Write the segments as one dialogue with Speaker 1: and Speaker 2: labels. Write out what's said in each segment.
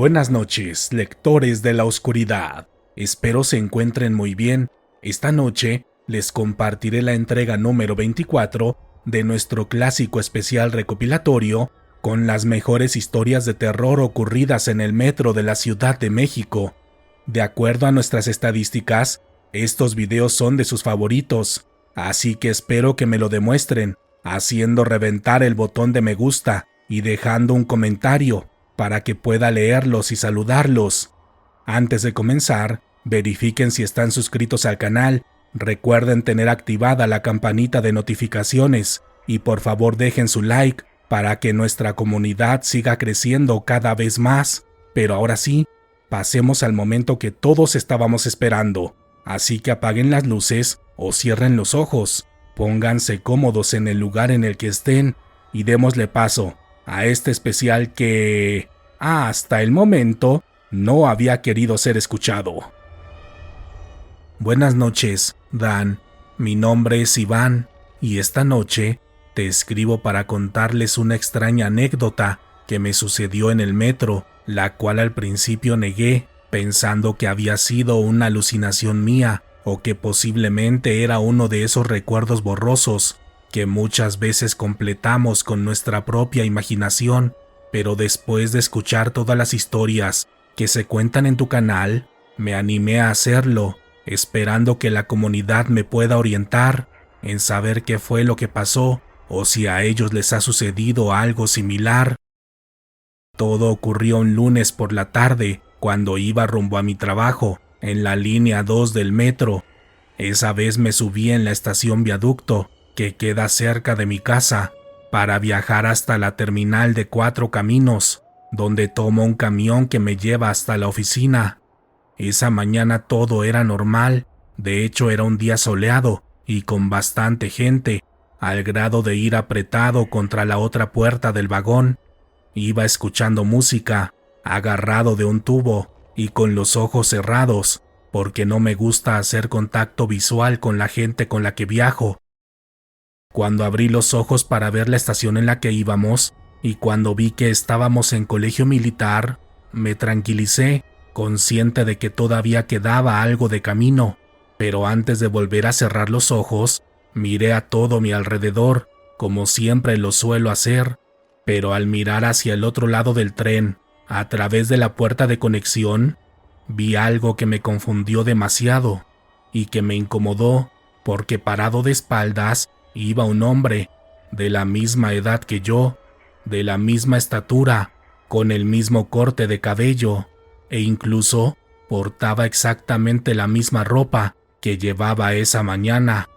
Speaker 1: Buenas noches, lectores de la oscuridad. Espero se encuentren muy bien. Esta noche les compartiré la entrega número 24 de nuestro clásico especial recopilatorio con las mejores historias de terror ocurridas en el metro de la Ciudad de México. De acuerdo a nuestras estadísticas, estos videos son de sus favoritos, así que espero que me lo demuestren, haciendo reventar el botón de me gusta y dejando un comentario para que pueda leerlos y saludarlos. Antes de comenzar, verifiquen si están suscritos al canal, recuerden tener activada la campanita de notificaciones y por favor dejen su like para que nuestra comunidad siga creciendo cada vez más. Pero ahora sí, pasemos al momento que todos estábamos esperando, así que apaguen las luces o cierren los ojos, pónganse cómodos en el lugar en el que estén y démosle paso a este especial que, hasta el momento, no había querido ser escuchado. Buenas noches, Dan. Mi nombre es Iván, y esta noche te escribo para contarles una extraña anécdota que me sucedió en el metro, la cual al principio negué, pensando que había sido una alucinación mía, o que posiblemente era uno de esos recuerdos borrosos que muchas veces completamos con nuestra propia imaginación, pero después de escuchar todas las historias que se cuentan en tu canal, me animé a hacerlo, esperando que la comunidad me pueda orientar en saber qué fue lo que pasó o si a ellos les ha sucedido algo similar. Todo ocurrió un lunes por la tarde, cuando iba rumbo a mi trabajo, en la línea 2 del metro. Esa vez me subí en la estación Viaducto, que queda cerca de mi casa, para viajar hasta la terminal de Cuatro Caminos, donde tomo un camión que me lleva hasta la oficina. Esa mañana todo era normal, de hecho era un día soleado y con bastante gente, al grado de ir apretado contra la otra puerta del vagón. Iba escuchando música, agarrado de un tubo y con los ojos cerrados, porque no me gusta hacer contacto visual con la gente con la que viajo. Cuando abrí los ojos para ver la estación en la que íbamos, y cuando vi que estábamos en colegio militar, me tranquilicé, consciente de que todavía quedaba algo de camino, pero antes de volver a cerrar los ojos, miré a todo mi alrededor, como siempre lo suelo hacer, pero al mirar hacia el otro lado del tren, a través de la puerta de conexión, vi algo que me confundió demasiado, y que me incomodó, porque parado de espaldas, iba un hombre, de la misma edad que yo, de la misma estatura, con el mismo corte de cabello, e incluso portaba exactamente la misma ropa que llevaba esa mañana.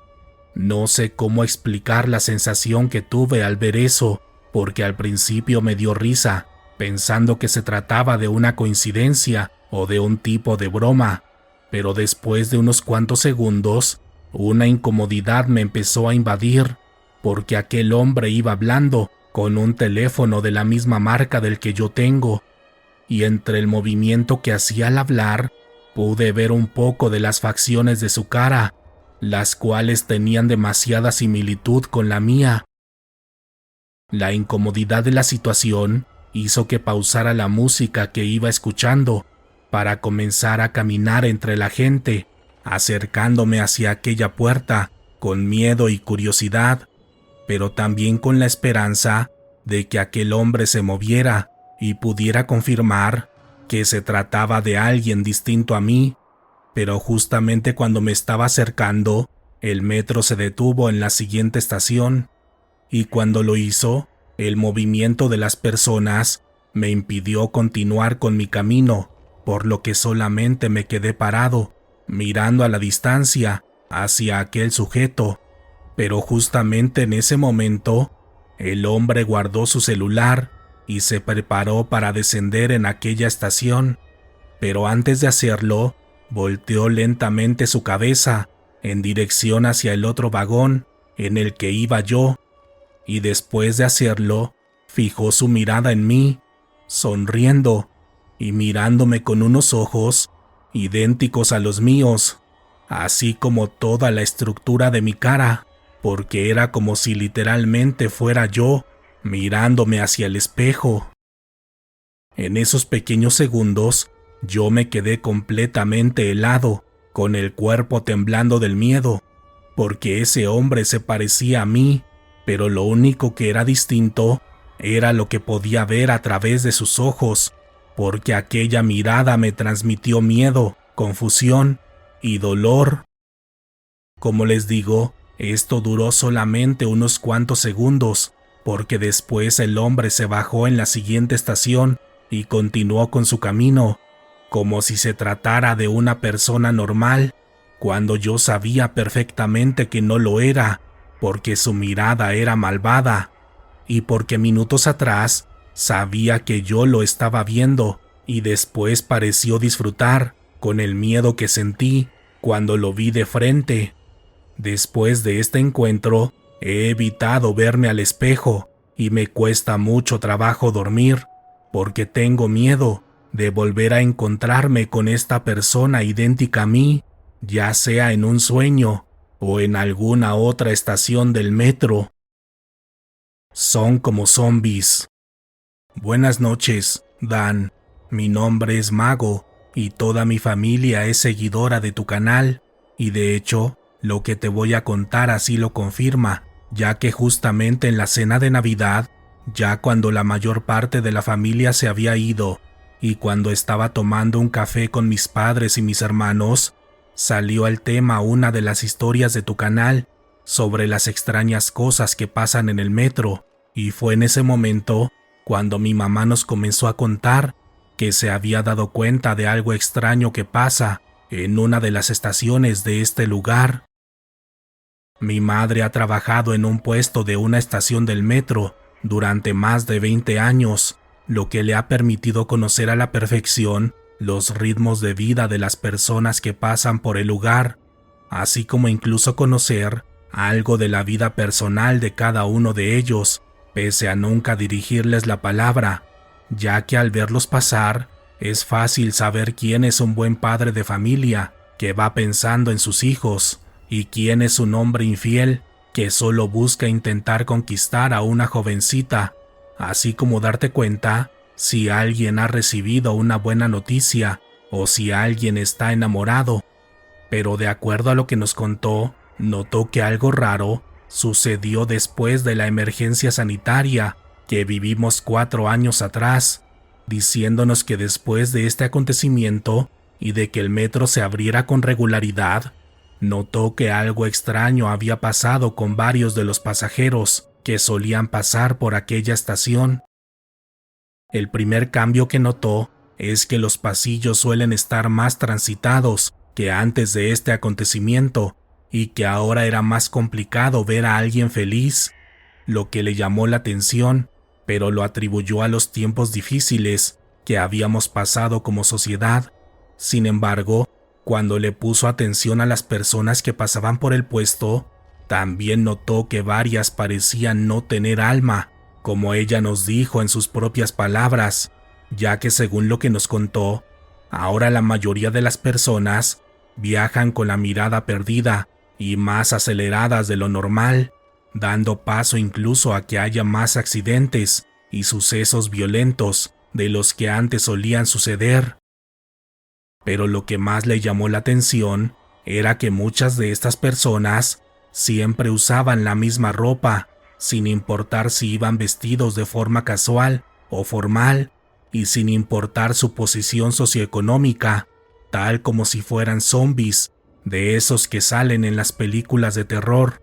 Speaker 1: No sé cómo explicar la sensación que tuve al ver eso, porque al principio me dio risa, pensando que se trataba de una coincidencia o de un tipo de broma, pero después de unos cuantos segundos, una incomodidad me empezó a invadir, porque aquel hombre iba hablando con un teléfono de la misma marca del que yo tengo, y entre el movimiento que hacía al hablar, pude ver un poco de las facciones de su cara, las cuales tenían demasiada similitud con la mía. La incomodidad de la situación hizo que pausara la música que iba escuchando para comenzar a caminar entre la gente, acercándome hacia aquella puerta con miedo y curiosidad, pero también con la esperanza de que aquel hombre se moviera y pudiera confirmar que se trataba de alguien distinto a mí. Pero justamente cuando me estaba acercando, el metro se detuvo en la siguiente estación, y cuando lo hizo, el movimiento de las personas me impidió continuar con mi camino, por lo que solamente me quedé parado, mirando a la distancia hacia aquel sujeto. Pero justamente en ese momento, el hombre guardó su celular y se preparó para descender en aquella estación, pero antes de hacerlo, volteó lentamente su cabeza en dirección hacia el otro vagón en el que iba yo, y después de hacerlo, fijó su mirada en mí, sonriendo y mirándome con unos ojos idénticos a los míos, así como toda la estructura de mi cara, porque era como si literalmente fuera yo, mirándome hacia el espejo. En esos pequeños segundos, yo me quedé completamente helado, con el cuerpo temblando del miedo, porque ese hombre se parecía a mí, pero lo único que era distinto era lo que podía ver a través de sus ojos, porque aquella mirada me transmitió miedo, confusión y dolor. Como les digo, esto duró solamente unos cuantos segundos, porque después el hombre se bajó en la siguiente estación y continuó con su camino, como si se tratara de una persona normal, cuando yo sabía perfectamente que no lo era, porque su mirada era malvada, y porque minutos atrás sabía que yo lo estaba viendo, y después pareció disfrutar con el miedo que sentí cuando lo vi de frente. Después de este encuentro, he evitado verme al espejo y me cuesta mucho trabajo dormir, porque tengo miedo de volver a encontrarme con esta persona idéntica a mí, ya sea en un sueño o en alguna otra estación del metro. Son como zombies. Buenas noches, Dan. Mi nombre es Mago y toda mi familia es seguidora de tu canal, y de hecho, lo que te voy a contar así lo confirma, ya que justamente en la cena de Navidad, ya cuando la mayor parte de la familia se había ido, y cuando estaba tomando un café con mis padres y mis hermanos, salió al tema una de las historias de tu canal sobre las extrañas cosas que pasan en el metro, y fue en ese momento cuando mi mamá nos comenzó a contar que se había dado cuenta de algo extraño que pasa en una de las estaciones de este lugar. Mi madre ha trabajado en un puesto de una estación del metro durante más de 20 años, lo que le ha permitido conocer a la perfección los ritmos de vida de las personas que pasan por el lugar, así como incluso conocer algo de la vida personal de cada uno de ellos, pese a nunca dirigirles la palabra, ya que al verlos pasar, es fácil saber quién es un buen padre de familia que va pensando en sus hijos, y quién es un hombre infiel que solo busca intentar conquistar a una jovencita, así como darte cuenta si alguien ha recibido una buena noticia o si alguien está enamorado. Pero de acuerdo a lo que nos contó, notó que algo raro sucedió después de la emergencia sanitaria que vivimos 4 años atrás, diciéndonos que después de este acontecimiento y de que el metro se abriera con regularidad, notó que algo extraño había pasado con varios de los pasajeros que solían pasar por aquella estación. El primer cambio que notó es que los pasillos suelen estar más transitados que antes de este acontecimiento y que ahora era más complicado ver a alguien feliz, lo que le llamó la atención, pero lo atribuyó a los tiempos difíciles que habíamos pasado como sociedad. Sin embargo, cuando le puso atención a las personas que pasaban por el puesto, también notó que varias parecían no tener alma, como ella nos dijo en sus propias palabras, ya que según lo que nos contó, ahora la mayoría de las personas viajan con la mirada perdida y más aceleradas de lo normal, dando paso incluso a que haya más accidentes y sucesos violentos de los que antes solían suceder. Pero lo que más le llamó la atención era que muchas de estas personas siempre usaban la misma ropa, sin importar si iban vestidos de forma casual o formal, y sin importar su posición socioeconómica, tal como si fueran zombies, de esos que salen en las películas de terror.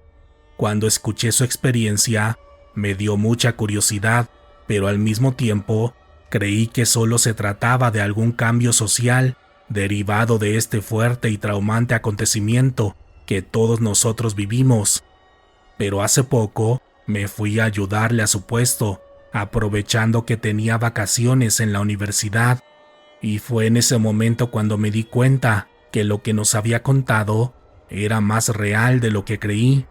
Speaker 1: Cuando escuché su experiencia, me dio mucha curiosidad, pero al mismo tiempo creí que solo se trataba de algún cambio social derivado de este fuerte y traumante acontecimiento que todos nosotros vivimos. Pero hace poco me fui a ayudarle a su puesto, aprovechando que tenía vacaciones en la universidad, y fue en ese momento cuando me di cuenta que lo que nos había contado era más real de lo que creí,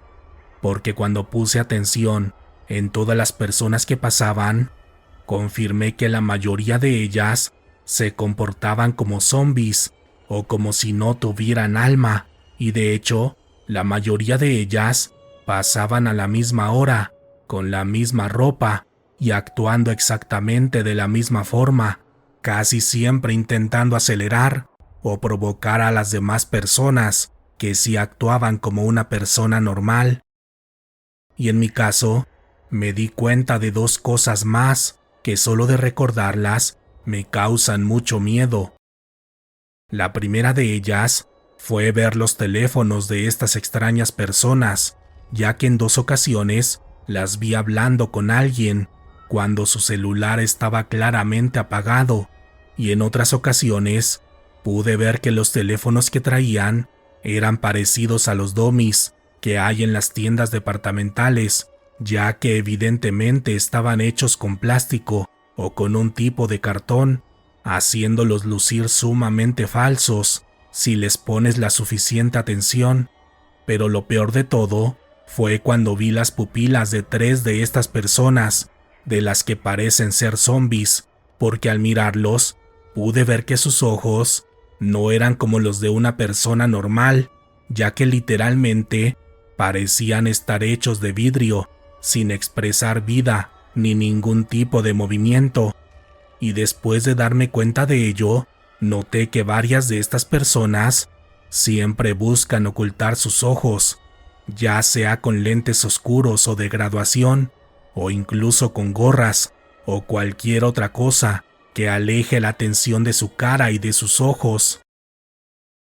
Speaker 1: porque cuando puse atención en todas las personas que pasaban, confirmé que la mayoría de ellas se comportaban como zombies o como si no tuvieran alma, y de hecho, la mayoría de ellas pasaban a la misma hora, con la misma ropa y actuando exactamente de la misma forma, casi siempre intentando acelerar o provocar a las demás personas que sí actuaban como una persona normal. Y en mi caso, me di cuenta de dos cosas más que solo de recordarlas me causan mucho miedo. La primera de ellas fue ver los teléfonos de estas extrañas personas, ya que en 2 ocasiones las vi hablando con alguien cuando su celular estaba claramente apagado, y en otras ocasiones pude ver que los teléfonos que traían eran parecidos a los dummies que hay en las tiendas departamentales, ya que evidentemente estaban hechos con plástico o con un tipo de cartón, haciéndolos lucir sumamente falsos si les pones la suficiente atención. Pero lo peor de todo fue cuando vi las pupilas de 3 de estas personas, de las que parecen ser zombies, porque al mirarlos pude ver que sus ojos no eran como los de una persona normal, ya que literalmente parecían estar hechos de vidrio, sin expresar vida ni ningún tipo de movimiento. Y después de darme cuenta de ello, noté que varias de estas personas siempre buscan ocultar sus ojos, ya sea con lentes oscuros o de graduación, o incluso con gorras o cualquier otra cosa que aleje la atención de su cara y de sus ojos.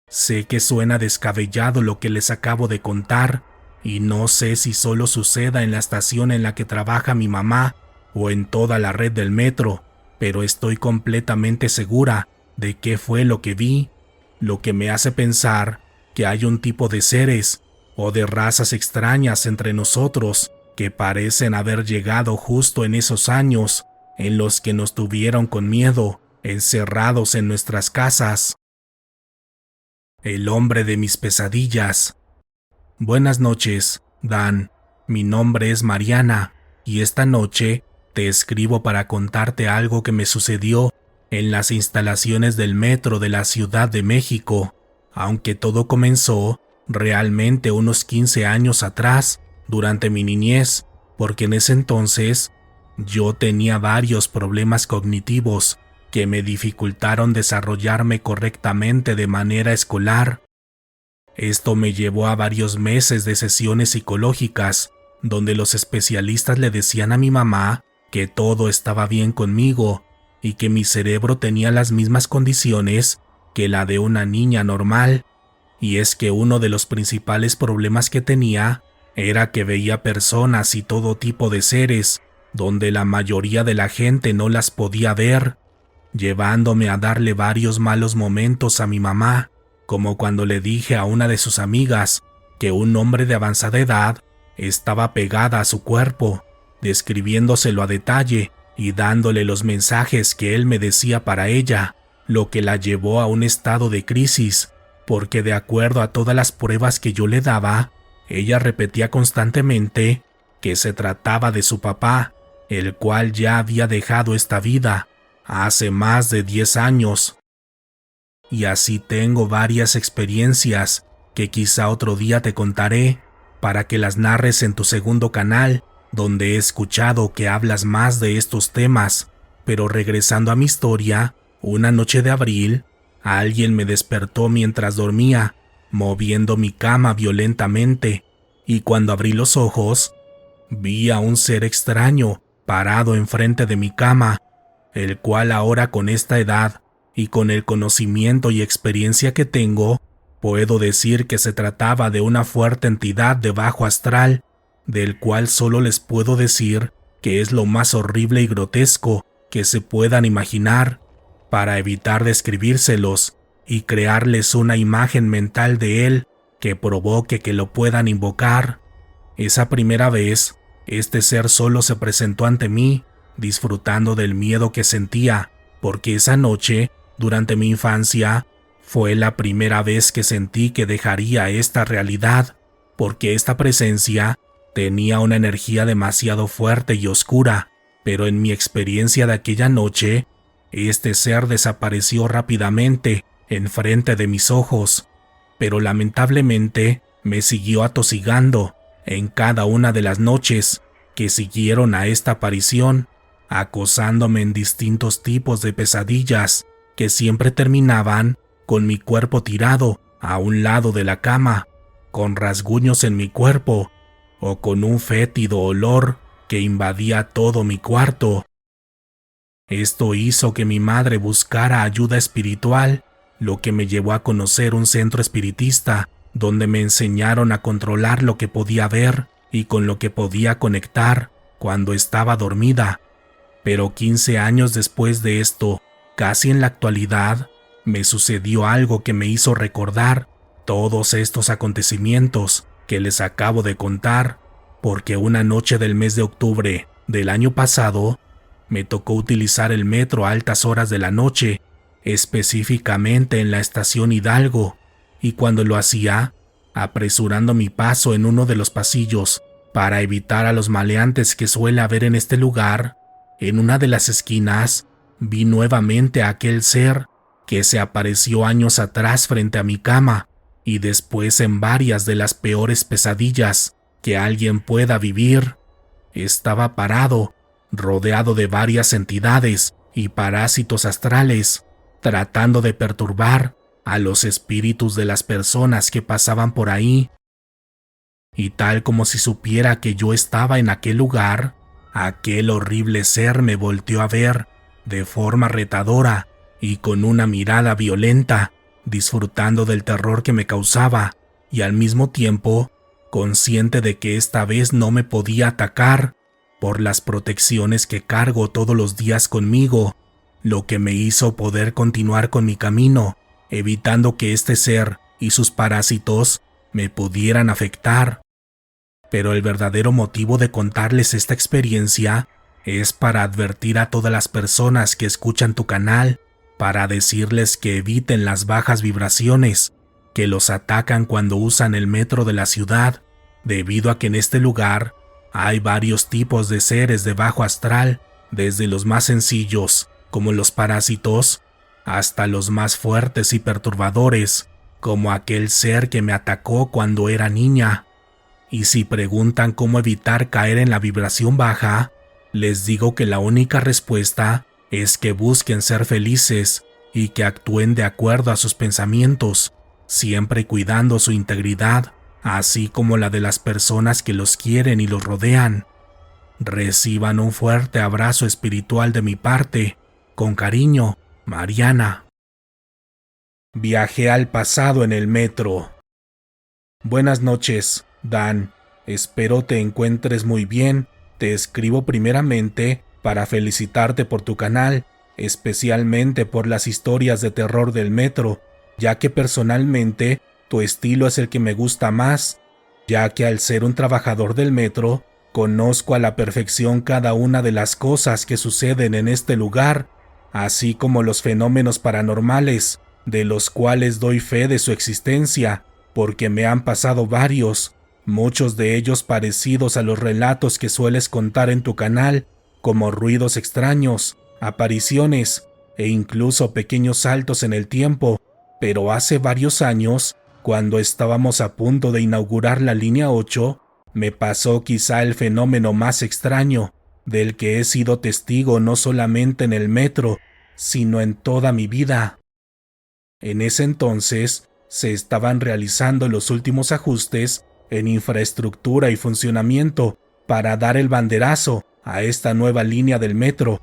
Speaker 1: Sé que suena descabellado lo que les acabo de contar, y no sé si solo suceda en la estación en la que trabaja mi mamá o en toda la red del metro, pero estoy completamente segura de qué fue lo que vi, lo que me hace pensar que hay un tipo de seres o de razas extrañas entre nosotros que parecen haber llegado justo en esos años en los que nos tuvieron con miedo, encerrados en nuestras casas. El hombre de mis pesadillas. Buenas noches, Dan. Mi nombre es Mariana, y esta noche te escribo para contarte algo que me sucedió en las instalaciones del metro de la Ciudad de México, aunque todo comenzó realmente unos 15 años atrás, durante mi niñez, porque en ese entonces yo tenía varios problemas cognitivos que me dificultaron desarrollarme correctamente de manera escolar. Esto me llevó a varios meses de sesiones psicológicas, donde los especialistas le decían a mi mamá que todo estaba bien conmigo y que mi cerebro tenía las mismas condiciones que la de una niña normal. Y es que uno de los principales problemas que tenía era que veía personas y todo tipo de seres, donde la mayoría de la gente no las podía ver, llevándome a darle varios malos momentos a mi mamá, como cuando le dije a una de sus amigas que un hombre de avanzada edad estaba pegada a su cuerpo, describiéndoselo a detalle y dándole los mensajes que él me decía para ella, lo que la llevó a un estado de crisis, porque de acuerdo a todas las pruebas que yo le daba, ella repetía constantemente que se trataba de su papá, el cual ya había dejado esta vida hace más de 10 años. Y así tengo varias experiencias que quizá otro día te contaré para que las narres en tu segundo canal, donde he escuchado que hablas más de estos temas. Pero regresando a mi historia, una noche de abril, alguien me despertó mientras dormía, moviendo mi cama violentamente, y cuando abrí los ojos, vi a un ser extraño parado enfrente de mi cama, el cual ahora con esta edad y con el conocimiento y experiencia que tengo, puedo decir que se trataba de una fuerte entidad de bajo astral, del cual solo les puedo decir que es lo más horrible y grotesco que se puedan imaginar, para evitar describírselos y crearles una imagen mental de él que provoque que lo puedan invocar. Esa primera vez, este ser solo se presentó ante mí, disfrutando del miedo que sentía, porque esa noche, durante mi infancia, fue la primera vez que sentí que dejaría esta realidad, porque esta presencia tenía una energía demasiado fuerte y oscura, pero en mi experiencia de aquella noche, este ser desapareció rápidamente enfrente de mis ojos, pero lamentablemente me siguió atosigando en cada una de las noches que siguieron a esta aparición, acosándome en distintos tipos de pesadillas que siempre terminaban con mi cuerpo tirado a un lado de la cama, con rasguños en mi cuerpo o con un fétido olor que invadía todo mi cuarto. Esto hizo que mi madre buscara ayuda espiritual, lo que me llevó a conocer un centro espiritista donde me enseñaron a controlar lo que podía ver y con lo que podía conectar cuando estaba dormida. Pero 15 años después de esto, casi en la actualidad, me sucedió algo que me hizo recordar todos estos acontecimientos que les acabo de contar, porque una noche del mes de octubre del año pasado, me tocó utilizar el metro a altas horas de la noche, específicamente en la estación Hidalgo, y cuando lo hacía, apresurando mi paso en uno de los pasillos para evitar a los maleantes que suele haber en este lugar, en una de las esquinas vi nuevamente a aquel ser que se apareció años atrás frente a mi cama y después en varias de las peores pesadillas que alguien pueda vivir. Estaba parado, rodeado de varias entidades y parásitos astrales, tratando de perturbar a los espíritus de las personas que pasaban por ahí. Y tal como si supiera que yo estaba en aquel lugar, aquel horrible ser me volteó a ver de forma retadora y con una mirada violenta, disfrutando del terror que me causaba y al mismo tiempo consciente de que esta vez no me podía atacar por las protecciones que cargo todos los días conmigo, lo que me hizo poder continuar con mi camino, evitando que este ser y sus parásitos me pudieran afectar. Pero el verdadero motivo de contarles esta experiencia es para advertir a todas las personas que escuchan tu canal, para decirles que eviten las bajas vibraciones que los atacan cuando usan el metro de la ciudad, debido a que en este lugar hay varios tipos de seres de bajo astral, desde los más sencillos, como los parásitos, hasta los más fuertes y perturbadores, como aquel ser que me atacó cuando era niña. Y si preguntan cómo evitar caer en la vibración baja, les digo que la única respuesta es que busquen ser felices y que actúen de acuerdo a sus pensamientos, siempre cuidando su integridad, así como la de las personas que los quieren y los rodean. Reciban un fuerte abrazo espiritual de mi parte. Con cariño, Mariana. Viajé al pasado en el metro. Buenas noches, Dan. Espero te encuentres muy bien. Te escribo primeramente para felicitarte por tu canal, especialmente por las historias de terror del metro, ya que personalmente tu estilo es el que me gusta más, ya que al ser un trabajador del metro, conozco a la perfección cada una de las cosas que suceden en este lugar, así como los fenómenos paranormales, de los cuales doy fe de su existencia, porque me han pasado varios, muchos de ellos parecidos a los relatos que sueles contar en tu canal, como ruidos extraños, apariciones e incluso pequeños saltos en el tiempo, pero hace varios años, cuando estábamos a punto de inaugurar la línea 8, me pasó quizá el fenómeno más extraño, del que he sido testigo no solamente en el metro, sino en toda mi vida. En ese entonces, se estaban realizando los últimos ajustes en infraestructura y funcionamiento para dar el banderazo a esta nueva línea del metro,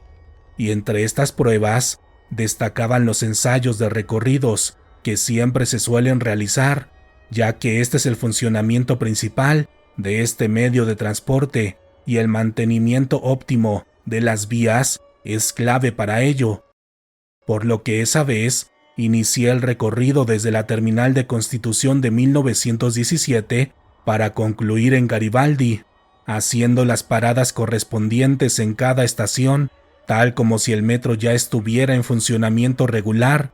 Speaker 1: y entre estas pruebas destacaban los ensayos de recorridos que siempre se suelen realizar, ya que este es el funcionamiento principal de este medio de transporte y el mantenimiento óptimo de las vías es clave para ello. Por lo que esa vez inicié el recorrido desde la terminal de Constitución de 1917 para concluir en Garibaldi, haciendo las paradas correspondientes en cada estación, tal como si el metro ya estuviera en funcionamiento regular.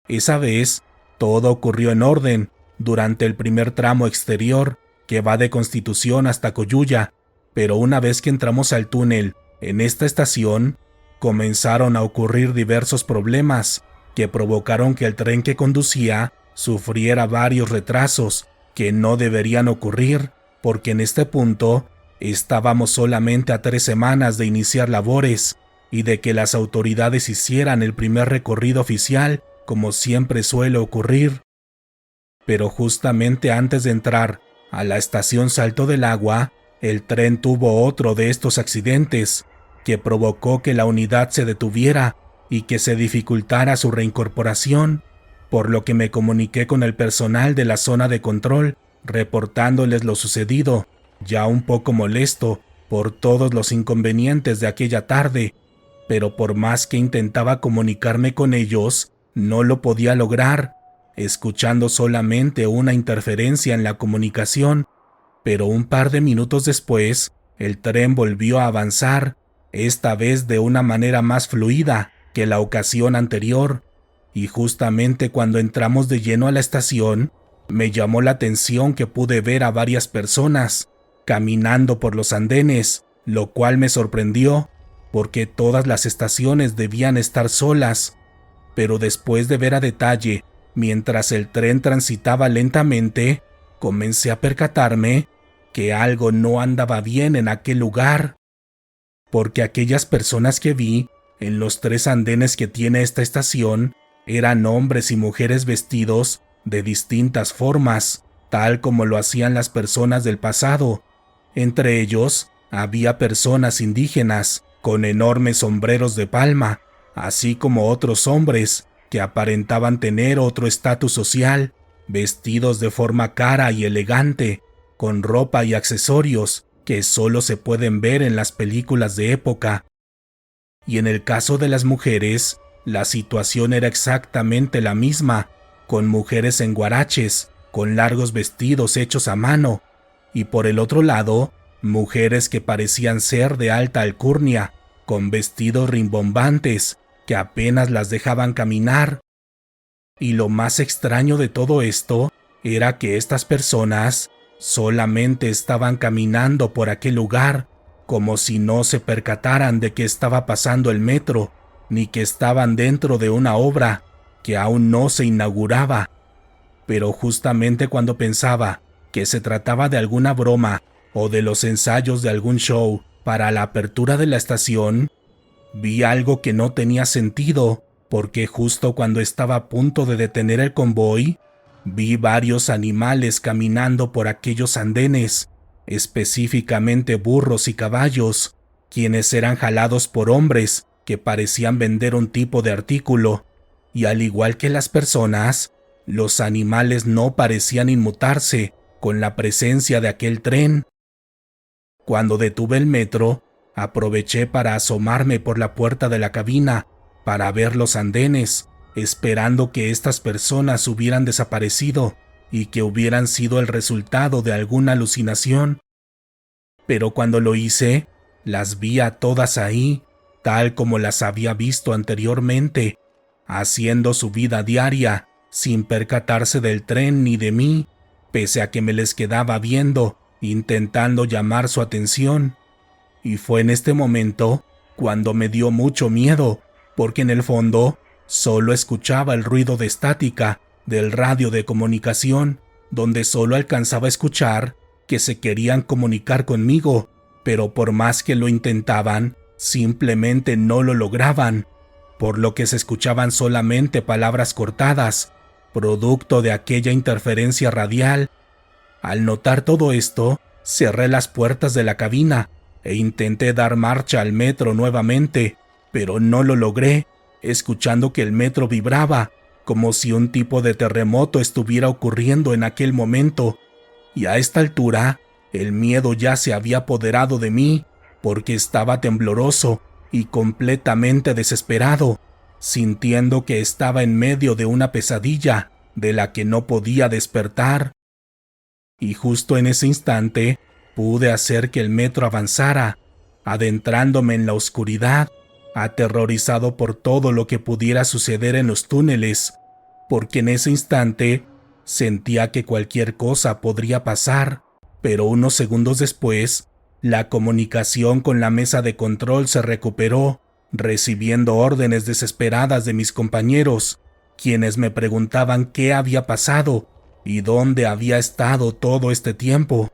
Speaker 1: Esa vez, todo ocurrió en orden durante el primer tramo exterior, que va de Constitución hasta Coyuya, pero una vez que entramos al túnel en esta estación, comenzaron a ocurrir diversos problemas que provocaron que el tren que conducía sufriera varios retrasos que no deberían ocurrir, porque en este punto Estábamos solamente a 3 semanas de iniciar labores y de que las autoridades hicieran el primer recorrido oficial, como siempre suele ocurrir. Pero justamente antes de entrar a la estación Salto del Agua, el tren tuvo otro de estos accidentes que provocó que la unidad se detuviera y que se dificultara su reincorporación, por lo que me comuniqué con el personal de la zona de control, reportándoles lo sucedido, ya un poco molesto por todos los inconvenientes de aquella tarde, pero por más que intentaba comunicarme con ellos, no lo podía lograr, escuchando solamente una interferencia en la comunicación. Pero un par de minutos después, el tren volvió a avanzar, esta vez de una manera más fluida que la ocasión anterior, y justamente cuando entramos de lleno a la estación, me llamó la atención que pude ver a varias personas caminando por los andenes, lo cual me sorprendió, porque todas las estaciones debían estar solas. Pero después de ver a detalle, mientras el tren transitaba lentamente, comencé a percatarme que algo no andaba bien en aquel lugar, porque aquellas personas que vi en los 3 andenes que tiene esta estación eran hombres y mujeres vestidos de distintas formas, tal como lo hacían las personas del pasado. Entre ellos había personas indígenas con enormes sombreros de palma, así como otros hombres que aparentaban tener otro estatus social, vestidos de forma cara y elegante, con ropa y accesorios que solo se pueden ver en las películas de época. Y en el caso de las mujeres, la situación era exactamente la misma, con mujeres en guaraches, con largos vestidos hechos a mano, y por el otro lado, mujeres que parecían ser de alta alcurnia, con vestidos rimbombantes que apenas las dejaban caminar. Y lo más extraño de todo esto era que estas personas solamente estaban caminando por aquel lugar, como si no se percataran de que estaba pasando el metro, ni que estaban dentro de una obra que aún no se inauguraba. Pero justamente cuando pensaba que se trataba de alguna broma o de los ensayos de algún show para la apertura de la estación, vi algo que no tenía sentido, porque justo cuando estaba a punto de detener el convoy, vi varios animales caminando por aquellos andenes, específicamente burros y caballos, quienes eran jalados por hombres que parecían vender un tipo de artículo, y al igual que las personas, los animales no parecían inmutarse con la presencia de aquel tren. Cuando detuve el metro, aproveché para asomarme por la puerta de la cabina para ver los andenes, esperando que estas personas hubieran desaparecido y que hubieran sido el resultado de alguna alucinación. Pero cuando lo hice, las vi a todas ahí, tal como las había visto anteriormente, haciendo su vida diaria, sin percatarse del tren ni de mí, pese a que me les quedaba viendo, intentando llamar su atención. Y fue en este momento cuando me dio mucho miedo, porque en el fondo solo escuchaba el ruido de estática del radio de comunicación, donde solo alcanzaba a escuchar que se querían comunicar conmigo, pero por más que lo intentaban, simplemente no lo lograban, por lo que se escuchaban solamente palabras cortadas, producto de aquella interferencia radial. Al notar todo esto, cerré las puertas de la cabina e intenté dar marcha al metro nuevamente, pero no lo logré, escuchando que el metro vibraba, como si un tipo de terremoto estuviera ocurriendo en aquel momento. Y a esta altura, el miedo ya se había apoderado de mí, porque estaba tembloroso y completamente desesperado, sintiendo que estaba en medio de una pesadilla de la que no podía despertar. Y justo en ese instante, pude hacer que el metro avanzara, adentrándome en la oscuridad, aterrorizado por todo lo que pudiera suceder en los túneles, porque en ese instante sentía que cualquier cosa podría pasar, pero unos segundos después, la comunicación con la mesa de control se recuperó, recibiendo órdenes desesperadas de mis compañeros, quienes me preguntaban qué había pasado y dónde había estado todo este tiempo.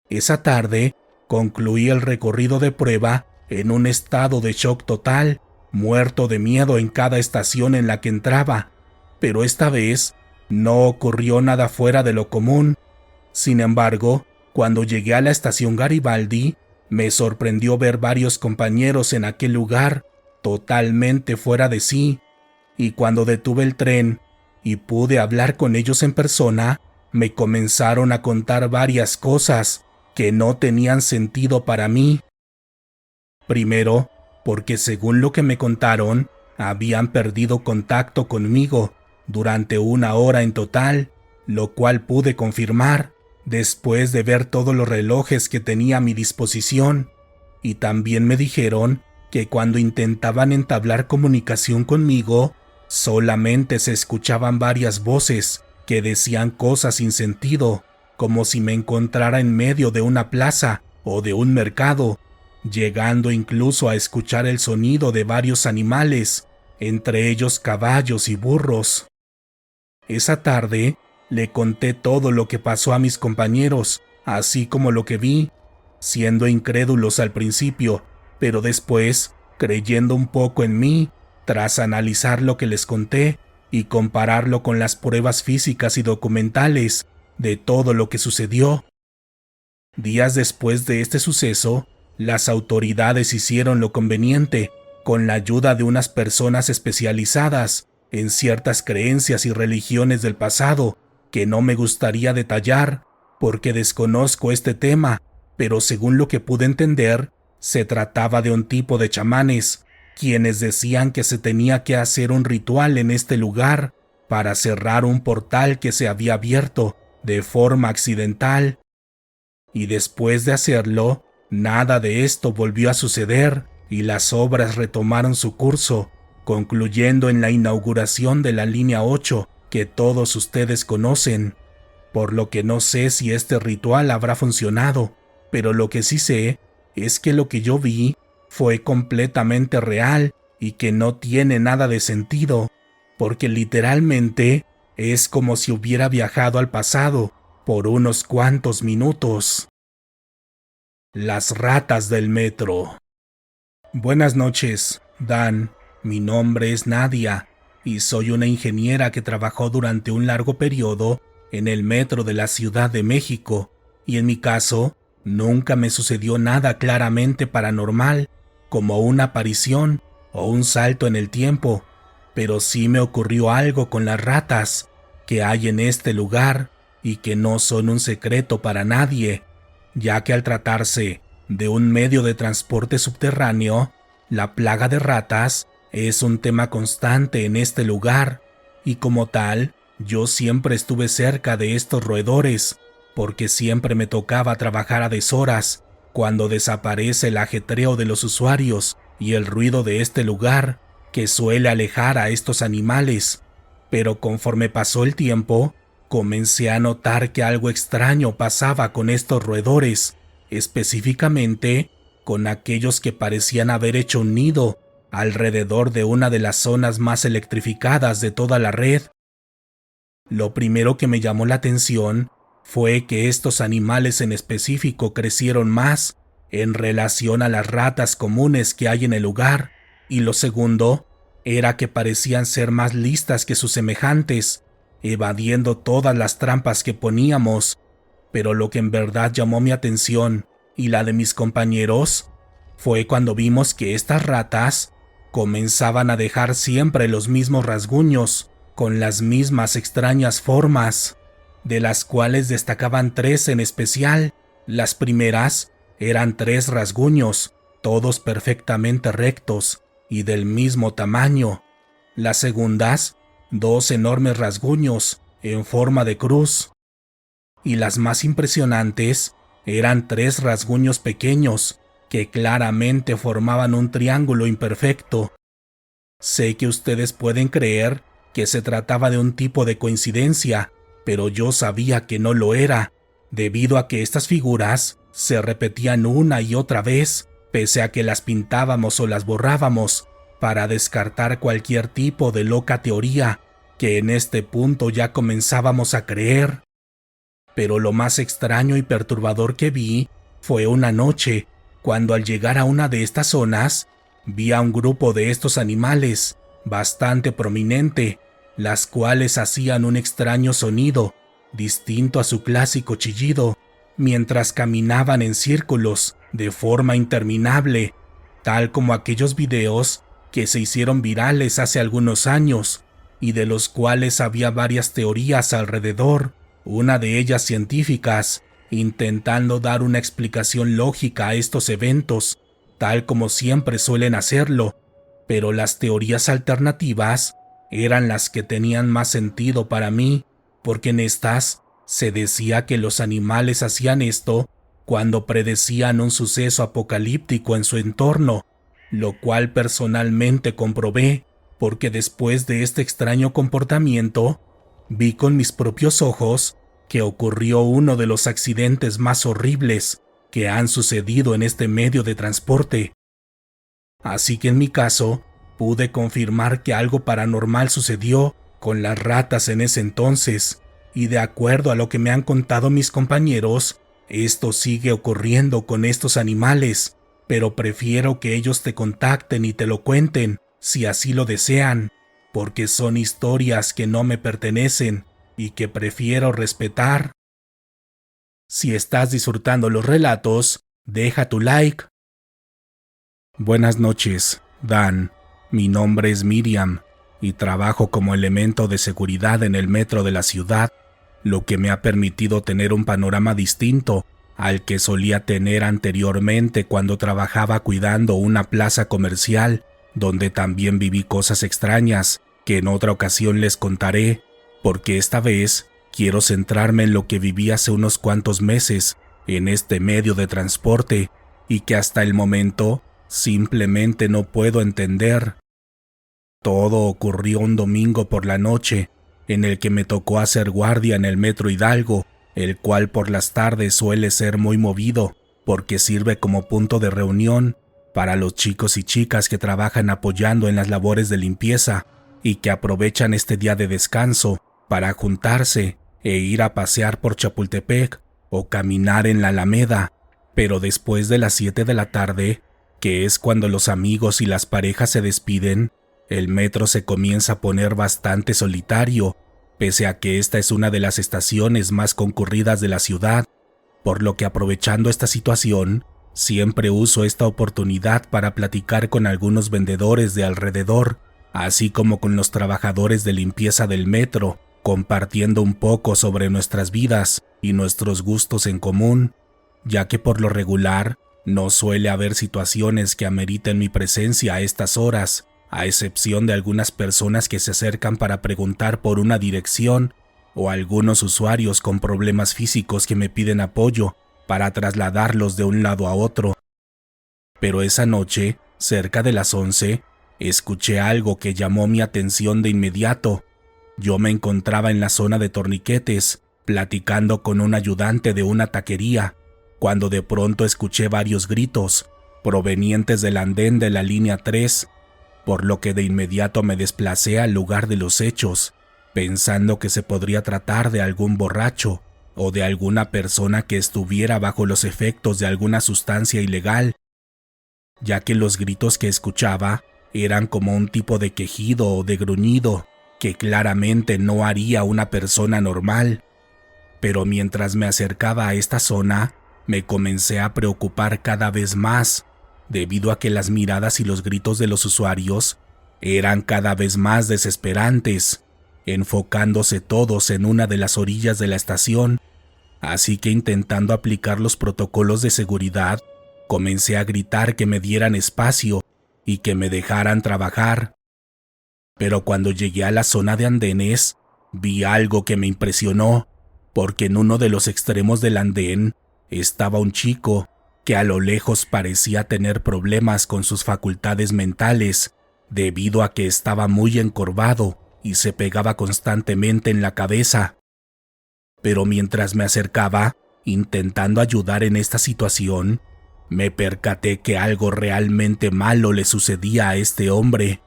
Speaker 1: Esa tarde, Concluí el recorrido de prueba en un estado de shock total, muerto de miedo en cada estación en la que entraba, pero esta vez no ocurrió nada fuera de lo común. Sin embargo, cuando llegué a la estación Garibaldi, me sorprendió ver varios compañeros en aquel lugar, totalmente fuera de sí, y cuando detuve el tren y pude hablar con ellos en persona, me comenzaron a contar varias cosas que no tenían sentido para mí. Primero, porque según lo que me contaron, habían perdido contacto conmigo durante 1 hora en total, lo cual pude confirmar después de ver todos los relojes que tenía a mi disposición, y también me dijeron que cuando intentaban entablar comunicación conmigo, solamente se escuchaban varias voces que decían cosas sin sentido, como si me encontrara en medio de una plaza o de un mercado, llegando incluso a escuchar el sonido de varios animales, entre ellos caballos y burros. Esa tarde le conté todo lo que pasó a mis compañeros, así como lo que vi, siendo incrédulos al principio, pero después creyendo un poco en mí, tras analizar lo que les conté y compararlo con las pruebas físicas y documentales de todo lo que sucedió. Días después de este suceso, las autoridades hicieron lo conveniente, con la ayuda de unas personas especializadas en ciertas creencias y religiones del pasado, que no me gustaría detallar, porque desconozco este tema, pero según lo que pude entender, se trataba de un tipo de chamanes, quienes decían que se tenía que hacer un ritual en este lugar para cerrar un portal que se había abierto de forma accidental. Y después de hacerlo, nada de esto volvió a suceder y las obras retomaron su curso, concluyendo en la inauguración de la línea 8 que todos ustedes conocen, por lo que no sé si este ritual habrá funcionado, pero lo que sí sé es que lo que yo vi fue completamente real y que no tiene nada de sentido, porque literalmente es como si hubiera viajado al pasado por unos cuantos minutos. Las ratas del metro. Buenas noches, Dan. Mi nombre es Nadia y soy una ingeniera que trabajó durante un largo periodo en el metro de la Ciudad de México, y en mi caso nunca me sucedió nada claramente paranormal, como una aparición o un salto en el tiempo, pero sí me ocurrió algo con las ratas que hay en este lugar y que no son un secreto para nadie, ya que al tratarse de un medio de transporte subterráneo, la plaga de ratas es un tema constante en este lugar, y como tal, yo siempre estuve cerca de estos roedores, porque siempre me tocaba trabajar a deshoras, cuando desaparece el ajetreo de los usuarios y el ruido de este lugar, que suele alejar a estos animales. Pero conforme pasó el tiempo, comencé a notar que algo extraño pasaba con estos roedores, específicamente con aquellos que parecían haber hecho un nido alrededor de una de las zonas más electrificadas de toda la red. Lo primero que me llamó la atención fue que estos animales en específico crecieron más en relación a las ratas comunes que hay en el lugar, y lo segundo era que parecían ser más listas que sus semejantes, evadiendo todas las trampas que poníamos. Pero lo que en verdad llamó mi atención y la de mis compañeros fue cuando vimos que estas ratas comenzaban a dejar siempre los mismos rasguños, con las mismas extrañas formas, de las cuales destacaban 3 en especial. Las primeras eran 3 rasguños, todos perfectamente rectos y del mismo tamaño. Las segundas, 2 enormes rasguños en forma de cruz. Y las más impresionantes eran 3 rasguños pequeños que claramente formaban un triángulo imperfecto. Sé que ustedes pueden creer que se trataba de un tipo de coincidencia, pero yo sabía que no lo era, debido a que estas figuras se repetían una y otra vez, pese a que las pintábamos o las borrábamos, para descartar cualquier tipo de loca teoría que en este punto ya comenzábamos a creer. Pero lo más extraño y perturbador que vi Fue una noche cuando al llegar a una de estas zonas, vi a un grupo de estos animales bastante prominente, las cuales hacían un extraño sonido, distinto a su clásico chillido, mientras caminaban en círculos de forma interminable, tal como aquellos videos que se hicieron virales hace algunos años y de los cuales había varias teorías alrededor, una de ellas científicas, intentando dar una explicación lógica a estos eventos, tal como siempre suelen hacerlo, pero las teorías alternativas eran las que tenían más sentido para mí, porque en estas se decía que los animales hacían esto cuando predecían un suceso apocalíptico en su entorno, lo cual personalmente comprobé, porque después de este extraño comportamiento, vi con mis propios ojos que ocurrió uno de los accidentes más horribles que han sucedido en este medio de transporte. Así que en mi caso, pude confirmar que algo paranormal sucedió con las ratas en ese entonces, y de acuerdo a lo que me han contado mis compañeros, esto sigue ocurriendo con estos animales, pero prefiero que ellos te contacten y te lo cuenten, si así lo desean, porque son historias que no me pertenecen y que prefiero respetar. Si estás disfrutando los relatos, deja tu like. Buenas noches, Dan. Mi nombre es Miriam y trabajo como elemento de seguridad en el metro de la ciudad, lo que me ha permitido tener un panorama distinto al que solía tener anteriormente cuando trabajaba cuidando una plaza comercial, donde también viví cosas extrañas que en otra ocasión les contaré, porque esta vez quiero centrarme en lo que viví hace unos cuantos meses en este medio de transporte y que hasta el momento simplemente no puedo entender. Todo ocurrió un domingo por la noche, en el que me tocó hacer guardia en el Metro Hidalgo, el cual por las tardes suele ser muy movido, porque sirve como punto de reunión para los chicos y chicas que trabajan apoyando en las labores de limpieza y que aprovechan este día de descanso para juntarse e ir a pasear por Chapultepec o caminar en la Alameda, pero después de las 7 de la tarde, que es cuando los amigos y las parejas se despiden, el metro se comienza a poner bastante solitario, pese a que esta es una de las estaciones más concurridas de la ciudad, por lo que aprovechando esta situación, siempre uso esta oportunidad para platicar con algunos vendedores de alrededor, así como con los trabajadores de limpieza del metro, compartiendo un poco sobre nuestras vidas y nuestros gustos en común, ya que por lo regular no suele haber situaciones que ameriten mi presencia a estas horas, a excepción de algunas personas que se acercan para preguntar por una dirección o algunos usuarios con problemas físicos que me piden apoyo para trasladarlos de un lado a otro. Pero esa noche, cerca de las 11, escuché algo que llamó mi atención de inmediato. Yo me encontraba en la zona de torniquetes, platicando con un ayudante de una taquería, cuando de pronto escuché varios gritos, provenientes del andén de la línea 3, por lo que de inmediato me desplacé al lugar de los hechos, pensando que se podría tratar de algún borracho o de alguna persona que estuviera bajo los efectos de alguna sustancia ilegal, ya que los gritos que escuchaba eran como un tipo de quejido o de gruñido que claramente no haría una persona normal. Pero mientras me acercaba a esta zona, me comencé a preocupar cada vez más, debido a que las miradas y los gritos de los usuarios eran cada vez más desesperantes, enfocándose todos en una de las orillas de la estación. Así que intentando aplicar los protocolos de seguridad, comencé a gritar que me dieran espacio y que me dejaran trabajar. Pero cuando llegué a la zona de andenes, vi algo que me impresionó, porque en uno de los extremos del andén estaba un chico que a lo lejos parecía tener problemas con sus facultades mentales, debido a que estaba muy encorvado y se pegaba constantemente en la cabeza. Pero mientras me acercaba, intentando ayudar en esta situación, me percaté que algo realmente malo le sucedía a este hombre,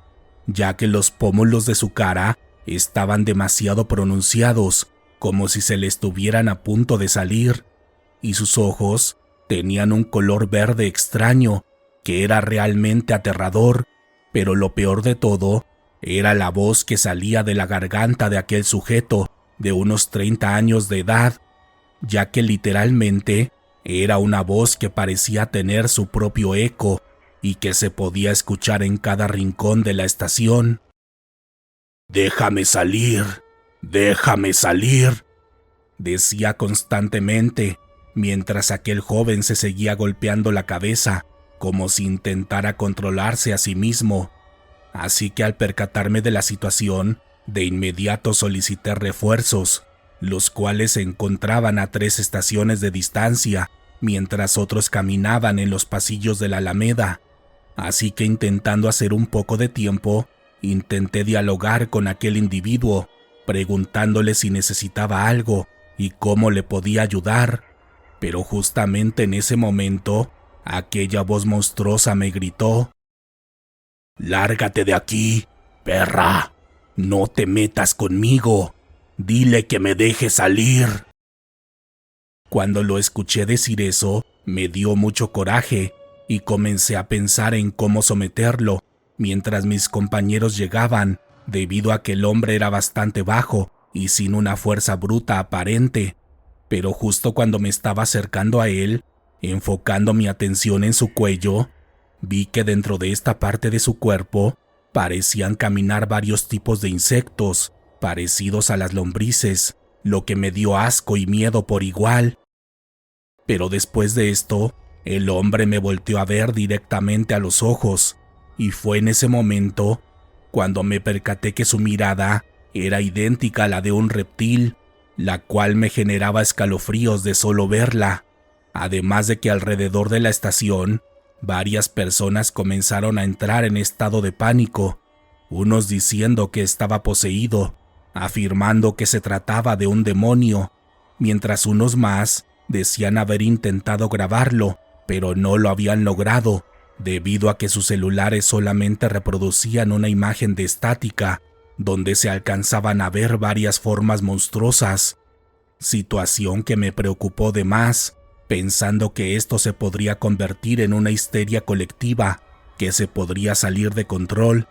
Speaker 1: ya que los pómulos de su cara estaban demasiado pronunciados, como si se le estuvieran a punto de salir, y sus ojos Tenían un color verde extraño, que era realmente aterrador, pero lo peor de todo era la voz que salía de la garganta de aquel sujeto de unos 30 años de edad, ya que literalmente era una voz que parecía tener su propio eco y que se podía escuchar en cada rincón de la estación. «Déjame salir, déjame salir», decía constantemente, mientras aquel joven se seguía golpeando la cabeza como si intentara controlarse a sí mismo. Así que al percatarme de la situación, de inmediato solicité refuerzos, los cuales se encontraban a 3 estaciones de distancia, mientras otros caminaban en los pasillos de la Alameda. Así que intentando hacer un poco de tiempo, intenté dialogar con aquel individuo, preguntándole si necesitaba algo y cómo le podía ayudar. Pero justamente en ese momento, aquella voz monstruosa me gritó: «Lárgate de aquí, perra. No te metas conmigo. Dile que me deje salir». Cuando lo escuché decir eso, me dio mucho coraje y comencé a pensar en cómo someterlo, mientras mis compañeros llegaban, debido a que el hombre era bastante bajo y sin una fuerza bruta aparente. Pero justo cuando me estaba acercando a él, enfocando mi atención en su cuello, vi que dentro de esta parte de su cuerpo parecían caminar varios tipos de insectos, parecidos a las lombrices, lo que me dio asco y miedo por igual. Pero después de esto, el hombre me volteó a ver directamente a los ojos, y fue en ese momento cuando me percaté que su mirada era idéntica a la de un reptil, la cual me generaba escalofríos de solo verla. Además de que alrededor de la estación, varias personas comenzaron a entrar en estado de pánico, unos diciendo que estaba poseído, afirmando que se trataba de un demonio, mientras unos más decían haber intentado grabarlo, pero no lo habían logrado, debido a que sus celulares solamente reproducían una imagen de estática, donde se alcanzaban a ver varias formas monstruosas, situación que me preocupó de más, pensando que esto se podría convertir en una histeria colectiva que se podría salir de control.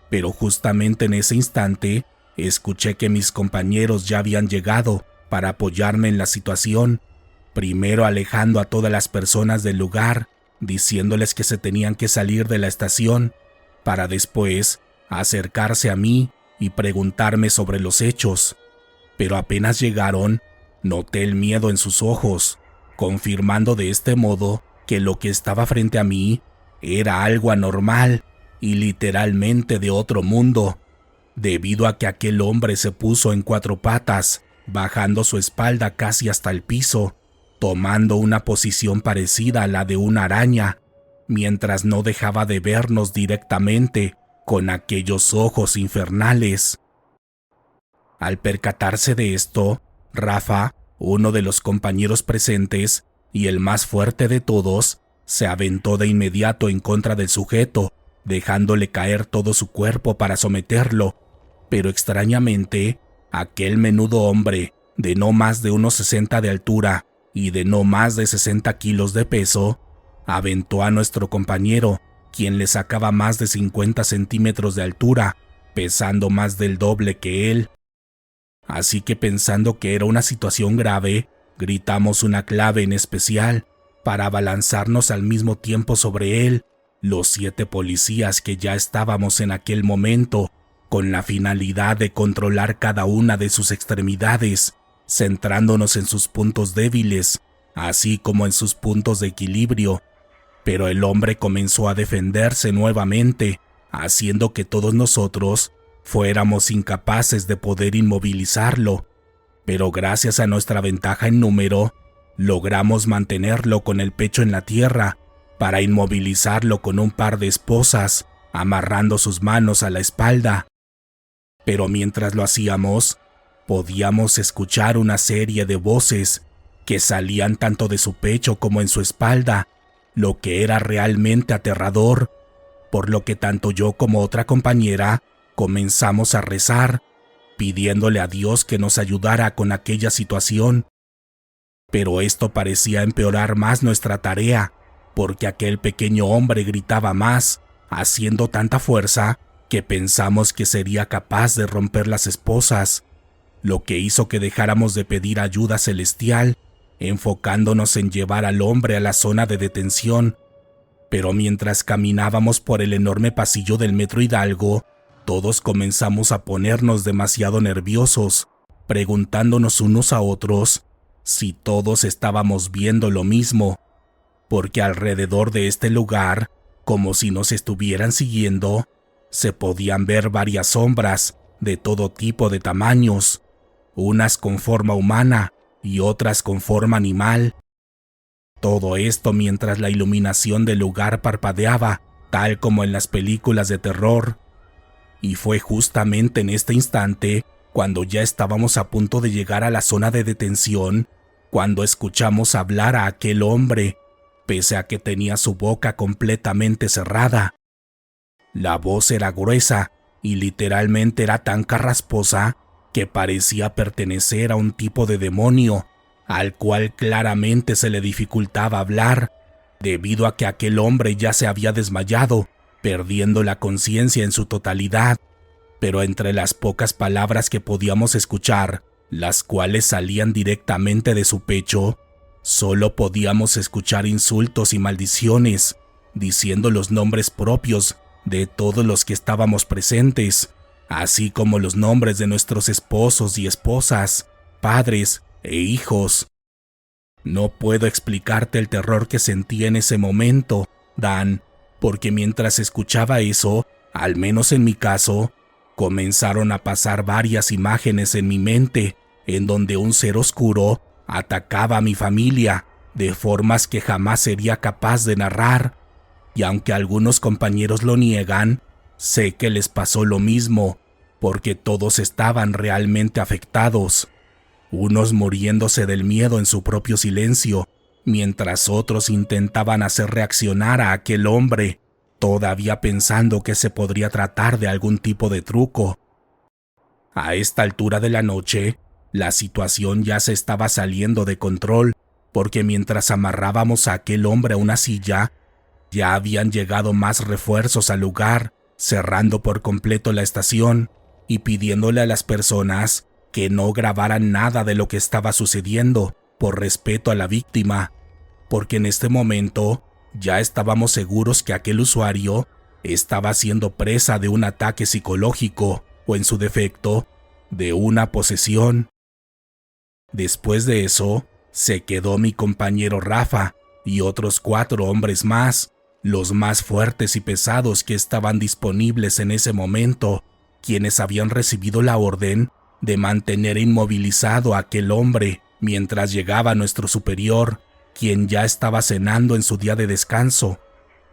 Speaker 1: Pero justamente en ese instante, escuché que mis compañeros ya habían llegado para apoyarme en la situación, primero alejando a todas las personas del lugar, diciéndoles que se tenían que salir de la estación, para después acercarse a mí y preguntarme sobre los hechos. Pero apenas llegaron, noté el miedo en sus ojos, confirmando de este modo que lo que estaba frente a mí era algo anormal y literalmente de otro mundo, debido a que aquel hombre se puso en 4 patas, bajando su espalda casi hasta el piso, tomando una posición parecida a la de una araña, mientras no dejaba de vernos directamente con aquellos ojos infernales. Al percatarse de esto, Rafa, uno de los compañeros presentes y el más fuerte de todos, se aventó de inmediato en contra del sujeto, dejándole caer todo su cuerpo para someterlo. Pero extrañamente, aquel menudo hombre, de no más de unos 60 de altura y de no más de 60 kilos de peso, aventó a nuestro compañero, quien le sacaba más de 50 centímetros de altura, pesando más del doble que él. Así que pensando que era una situación grave, gritamos una clave en especial para abalanzarnos al mismo tiempo sobre él, los 7 policías que ya estábamos en aquel momento, con la finalidad de controlar cada una de sus extremidades, centrándonos en sus puntos débiles, así como en sus puntos de equilibrio. Pero el hombre comenzó a defenderse nuevamente, haciendo que todos nosotros fuéramos incapaces de poder inmovilizarlo. Pero gracias a nuestra ventaja en número, logramos mantenerlo con el pecho en la tierra para inmovilizarlo con un par de esposas, amarrando sus manos a la espalda. Pero mientras lo hacíamos, podíamos escuchar una serie de voces que salían tanto de su pecho como en su espalda, lo que era realmente aterrador, por lo que tanto yo como otra compañera comenzamos a rezar, pidiéndole a Dios que nos ayudara con aquella situación. Pero esto parecía empeorar más nuestra tarea, porque aquel pequeño hombre gritaba más, haciendo tanta fuerza que pensamos que sería capaz de romper las esposas, lo que hizo que dejáramos de pedir ayuda celestial, enfocándonos en llevar al hombre a la zona de detención. Pero mientras caminábamos por el enorme pasillo del Metro Hidalgo, todos comenzamos a ponernos demasiado nerviosos, preguntándonos unos a otros si todos estábamos viendo lo mismo, porque alrededor de este lugar, como si nos estuvieran siguiendo, se podían ver varias sombras de todo tipo de tamaños, unas con forma humana y otras con forma animal. Todo esto mientras la iluminación del lugar parpadeaba, tal como en las películas de terror. Y fue justamente en este instante, cuando ya estábamos a punto de llegar a la zona de detención, cuando escuchamos hablar a aquel hombre, pese a que tenía su boca completamente cerrada. La voz era gruesa y literalmente era tan carrasposa que parecía pertenecer a un tipo de demonio, al cual claramente se le dificultaba hablar, debido a que aquel hombre ya se había desmayado, perdiendo la conciencia en su totalidad. Pero entre las pocas palabras que podíamos escuchar, las cuales salían directamente de su pecho, solo podíamos escuchar insultos y maldiciones, diciendo los nombres propios de todos los que estábamos presentes, así como los nombres de nuestros esposos y esposas, padres e hijos. No puedo explicarte el terror que sentí en ese momento, Dan, porque mientras escuchaba eso, al menos en mi caso, comenzaron a pasar varias imágenes en mi mente, en donde un ser oscuro atacaba a mi familia de formas que jamás sería capaz de narrar. Y aunque algunos compañeros lo niegan, sé que les pasó lo mismo, porque todos estaban realmente afectados, unos muriéndose del miedo en su propio silencio, mientras otros intentaban hacer reaccionar a aquel hombre, todavía pensando que se podría tratar de algún tipo de truco. A esta altura de la noche, la situación ya se estaba saliendo de control, porque mientras amarrábamos a aquel hombre a una silla, ya habían llegado más refuerzos al lugar, cerrando por completo la estación y pidiéndole a las personas que no grabaran nada de lo que estaba sucediendo, por respeto a la víctima, porque en este momento ya estábamos seguros que aquel usuario estaba siendo presa de un ataque psicológico o, en su defecto, de una posesión. Después de eso, se quedó mi compañero Rafa y otros 4 hombres más, los más fuertes y pesados que estaban disponibles en ese momento, quienes habían recibido la orden de mantener inmovilizado a aquel hombre mientras llegaba nuestro superior, quien ya estaba cenando en su día de descanso,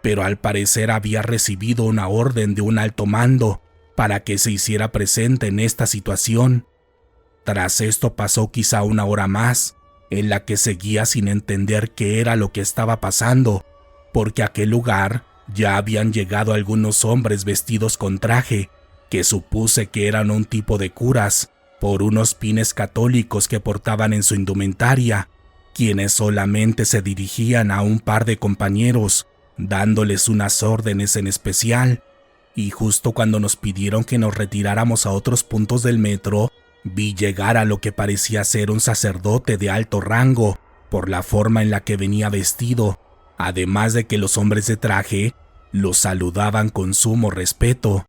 Speaker 1: pero al parecer había recibido una orden de un alto mando para que se hiciera presente en esta situación. Tras esto pasó quizá 1 hora más, en la que seguía sin entender qué era lo que estaba pasando, porque a aquel lugar ya habían llegado algunos hombres vestidos con traje, que supuse que eran un tipo de curas, por unos pines católicos que portaban en su indumentaria, quienes solamente se dirigían a un par de compañeros, dándoles unas órdenes en especial, y justo cuando nos pidieron que nos retiráramos a otros puntos del metro, vi llegar a lo que parecía ser un sacerdote de alto rango, por la forma en la que venía vestido, además de que los hombres de traje lo saludaban con sumo respeto.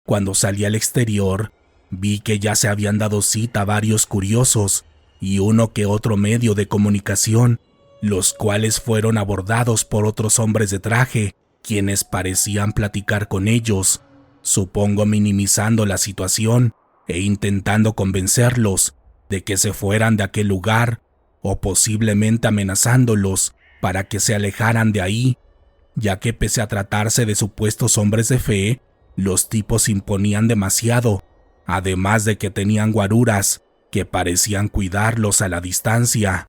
Speaker 1: Cuando salí al exterior, vi que ya se habían dado cita varios curiosos y uno que otro medio de comunicación, los cuales fueron abordados por otros hombres de traje, quienes parecían platicar con ellos, supongo minimizando la situación e intentando convencerlos de que se fueran de aquel lugar, o posiblemente amenazándolos para que se alejaran de ahí, ya que pese a tratarse de supuestos hombres de fe, los tipos imponían demasiado, además de que tenían guaruras que parecían cuidarlos a la distancia.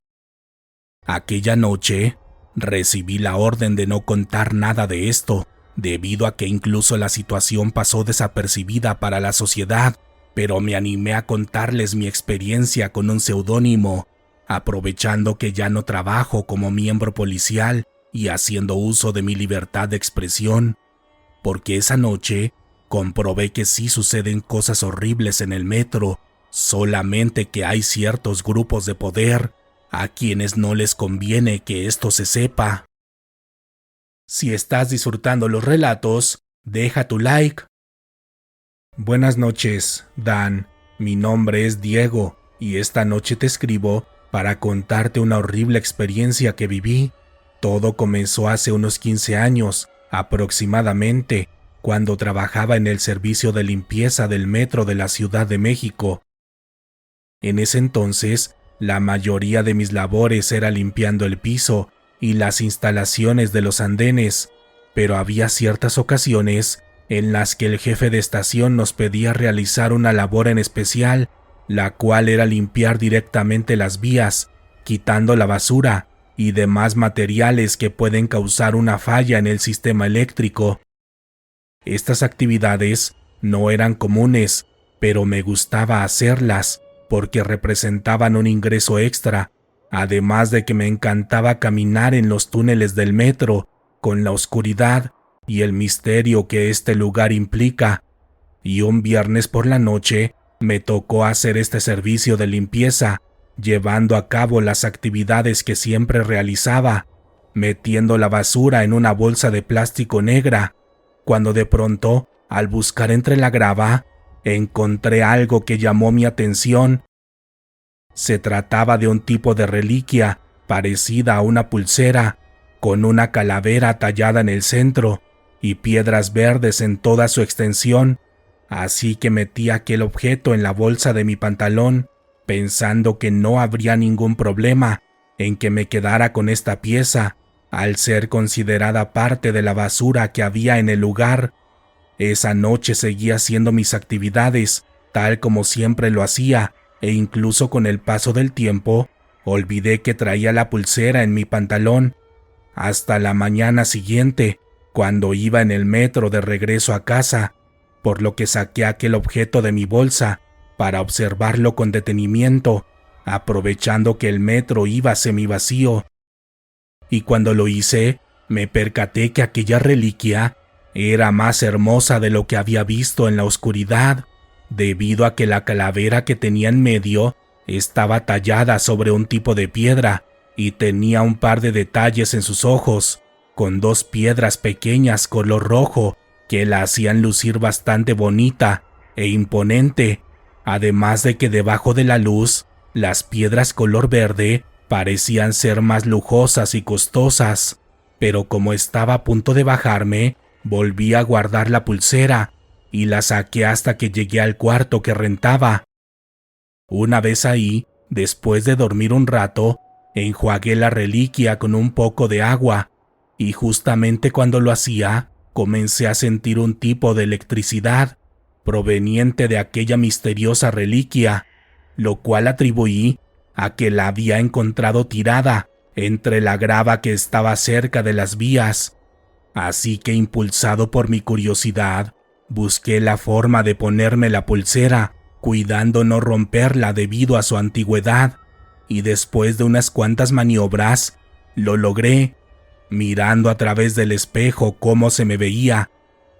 Speaker 1: Aquella noche recibí la orden de no contar nada de esto, debido a que incluso la situación pasó desapercibida para la sociedad, pero me animé a contarles mi experiencia con un seudónimo, aprovechando que ya no trabajo como miembro policial y haciendo uso de mi libertad de expresión, porque esa noche comprobé que sí suceden cosas horribles en el metro, solamente que hay ciertos grupos de poder a quienes no les conviene que esto se sepa. Si estás disfrutando los relatos, deja tu like. Buenas noches, Dan. Mi nombre es Diego y esta noche te escribo para contarte una horrible experiencia que viví. Todo comenzó hace unos 15 años, aproximadamente, cuando trabajaba en el servicio de limpieza del metro de la Ciudad de México. En ese entonces, la mayoría de mis labores era limpiando el piso y las instalaciones de los andenes, pero había ciertas ocasiones en las que el jefe de estación nos pedía realizar una labor en especial, la cual era limpiar directamente las vías, quitando la basura y demás materiales que pueden causar una falla en el sistema eléctrico. Estas actividades no eran comunes, pero me gustaba hacerlas porque representaban un ingreso extra, además de que me encantaba caminar en los túneles del metro con la oscuridad y el misterio que este lugar implica. Y un viernes por la noche me tocó hacer este servicio de limpieza, llevando a cabo las actividades que siempre realizaba, metiendo la basura en una bolsa de plástico negra, cuando de pronto, al buscar entre la grava, encontré algo que llamó mi atención. Se trataba de un tipo de reliquia parecida a una pulsera, con una calavera tallada en el centro y piedras verdes en toda su extensión, así que metí aquel objeto en la bolsa de mi pantalón, pensando que no habría ningún problema en que me quedara con esta pieza, al ser considerada parte de la basura que había en el lugar. Esa noche seguí haciendo mis actividades, tal como siempre lo hacía, e incluso con el paso del tiempo, olvidé que traía la pulsera en mi pantalón, hasta la mañana siguiente, cuando iba en el metro de regreso a casa, por lo que saqué aquel objeto de mi bolsa para observarlo con detenimiento, aprovechando que el metro iba semivacío. Y cuando lo hice, me percaté que aquella reliquia era más hermosa de lo que había visto en la oscuridad, debido a que la calavera que tenía en medio estaba tallada sobre un tipo de piedra y tenía un par de detalles en sus ojos, con dos piedras pequeñas color rojo que la hacían lucir bastante bonita e imponente, además de que debajo de la luz, las piedras color verde parecían ser más lujosas y costosas, pero como estaba a punto de bajarme, volví a guardar la pulsera y la saqué hasta que llegué al cuarto que rentaba. Una vez ahí, después de dormir un rato, enjuagué la reliquia con un poco de agua, y justamente cuando lo hacía, comencé a sentir un tipo de electricidad proveniente de aquella misteriosa reliquia, lo cual atribuí a que la había encontrado tirada entre la grava que estaba cerca de las vías. Así que, impulsado por mi curiosidad, busqué la forma de ponerme la pulsera, cuidando no romperla debido a su antigüedad, y después de unas cuantas maniobras, lo logré, mirando a través del espejo cómo se me veía,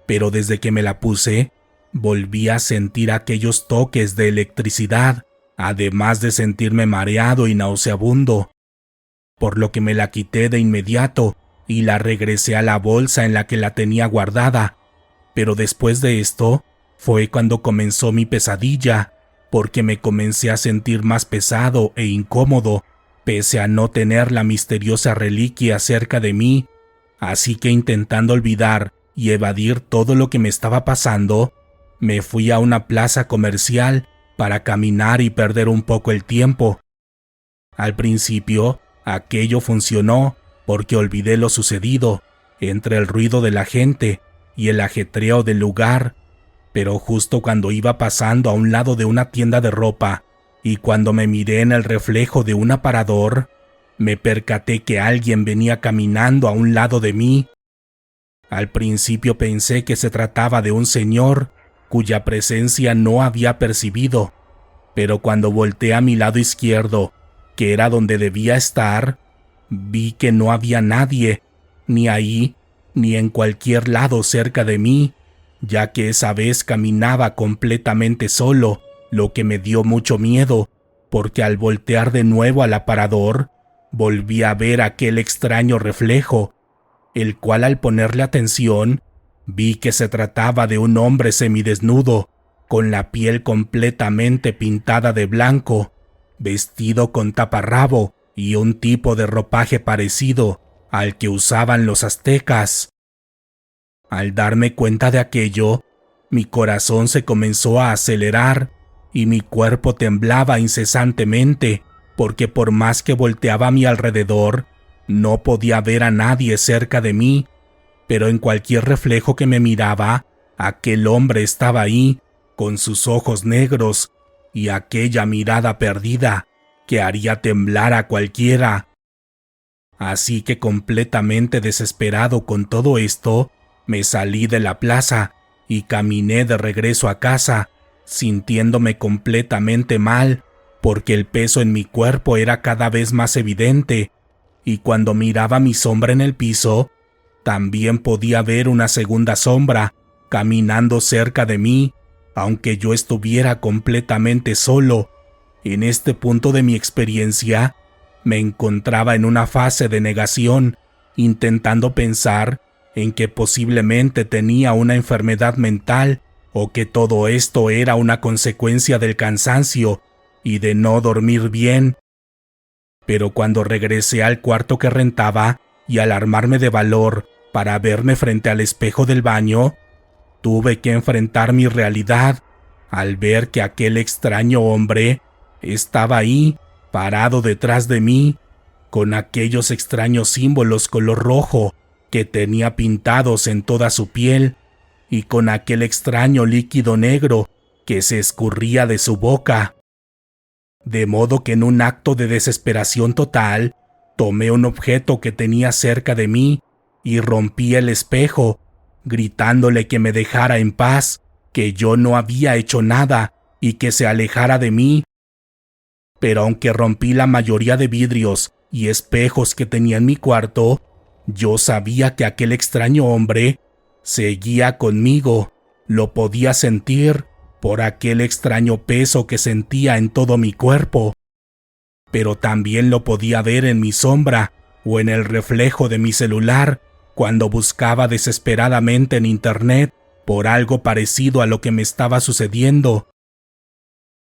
Speaker 1: pero desde que me la puse, volví a sentir aquellos toques de electricidad, además de sentirme mareado y nauseabundo, por lo que me la quité de inmediato y la regresé a la bolsa en la que la tenía guardada. Pero después de esto, fue cuando comenzó mi pesadilla, porque me comencé a sentir más pesado e incómodo, pese a no tener la misteriosa reliquia cerca de mí. Así que, intentando olvidar y evadir todo lo que me estaba pasando, me fui a una plaza comercial para caminar y perder un poco el tiempo. Al principio, aquello funcionó porque olvidé lo sucedido entre el ruido de la gente y el ajetreo del lugar, pero justo cuando iba pasando a un lado de una tienda de ropa y cuando me miré en el reflejo de un aparador, me percaté que alguien venía caminando a un lado de mí. Al principio pensé que se trataba de un señor cuya presencia no había percibido, pero cuando volteé a mi lado izquierdo, que era donde debía estar, vi que no había nadie, ni ahí, ni en cualquier lado cerca de mí, ya que esa vez caminaba completamente solo, lo que me dio mucho miedo, porque al voltear de nuevo al aparador, volví a ver aquel extraño reflejo, el cual al ponerle atención, vi que se trataba de un hombre semidesnudo, con la piel completamente pintada de blanco, vestido con taparrabo y un tipo de ropaje parecido al que usaban los aztecas. Al darme cuenta de aquello, mi corazón se comenzó a acelerar y mi cuerpo temblaba incesantemente, porque por más que volteaba a mi alrededor, no podía ver a nadie cerca de mí, pero en cualquier reflejo que me miraba, aquel hombre estaba ahí, con sus ojos negros y aquella mirada perdida que haría temblar a cualquiera. Así que completamente desesperado con todo esto, me salí de la plaza y caminé de regreso a casa, sintiéndome completamente mal, porque el peso en mi cuerpo era cada vez más evidente, y cuando miraba mi sombra en el piso, también podía ver una segunda sombra caminando cerca de mí, aunque yo estuviera completamente solo. En este punto de mi experiencia, me encontraba en una fase de negación, intentando pensar en que posiblemente tenía una enfermedad mental o que todo esto era una consecuencia del cansancio y de no dormir bien. Pero cuando regresé al cuarto que rentaba y al armarme de valor para verme frente al espejo del baño, tuve que enfrentar mi realidad al ver que aquel extraño hombre estaba ahí, parado detrás de mí, con aquellos extraños símbolos color rojo que tenía pintados en toda su piel y con aquel extraño líquido negro que se escurría de su boca. De modo que en un acto de desesperación total, tomé un objeto que tenía cerca de mí y rompí el espejo, gritándole que me dejara en paz, que yo no había hecho nada y que se alejara de mí. Pero aunque rompí la mayoría de vidrios y espejos que tenía en mi cuarto, yo sabía que aquel extraño hombre seguía conmigo, lo podía sentir por aquel extraño peso que sentía en todo mi cuerpo, pero también lo podía ver en mi sombra o en el reflejo de mi celular cuando buscaba desesperadamente en internet por algo parecido a lo que me estaba sucediendo.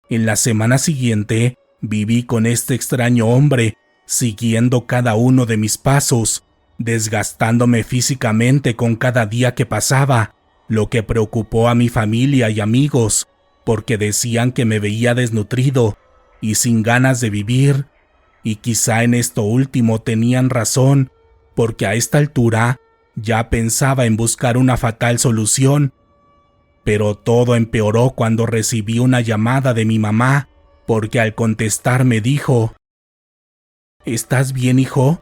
Speaker 1: En la semana siguiente, viví con este extraño hombre, siguiendo cada uno de mis pasos, desgastándome físicamente con cada día que pasaba, lo que preocupó a mi familia y amigos, porque decían que me veía desnutrido y sin ganas de vivir, y quizá en esto último tenían razón, porque a esta altura ya pensaba en buscar una fatal solución. Pero todo empeoró cuando recibí una llamada de mi mamá, porque al contestar me dijo: ¿Estás bien, hijo?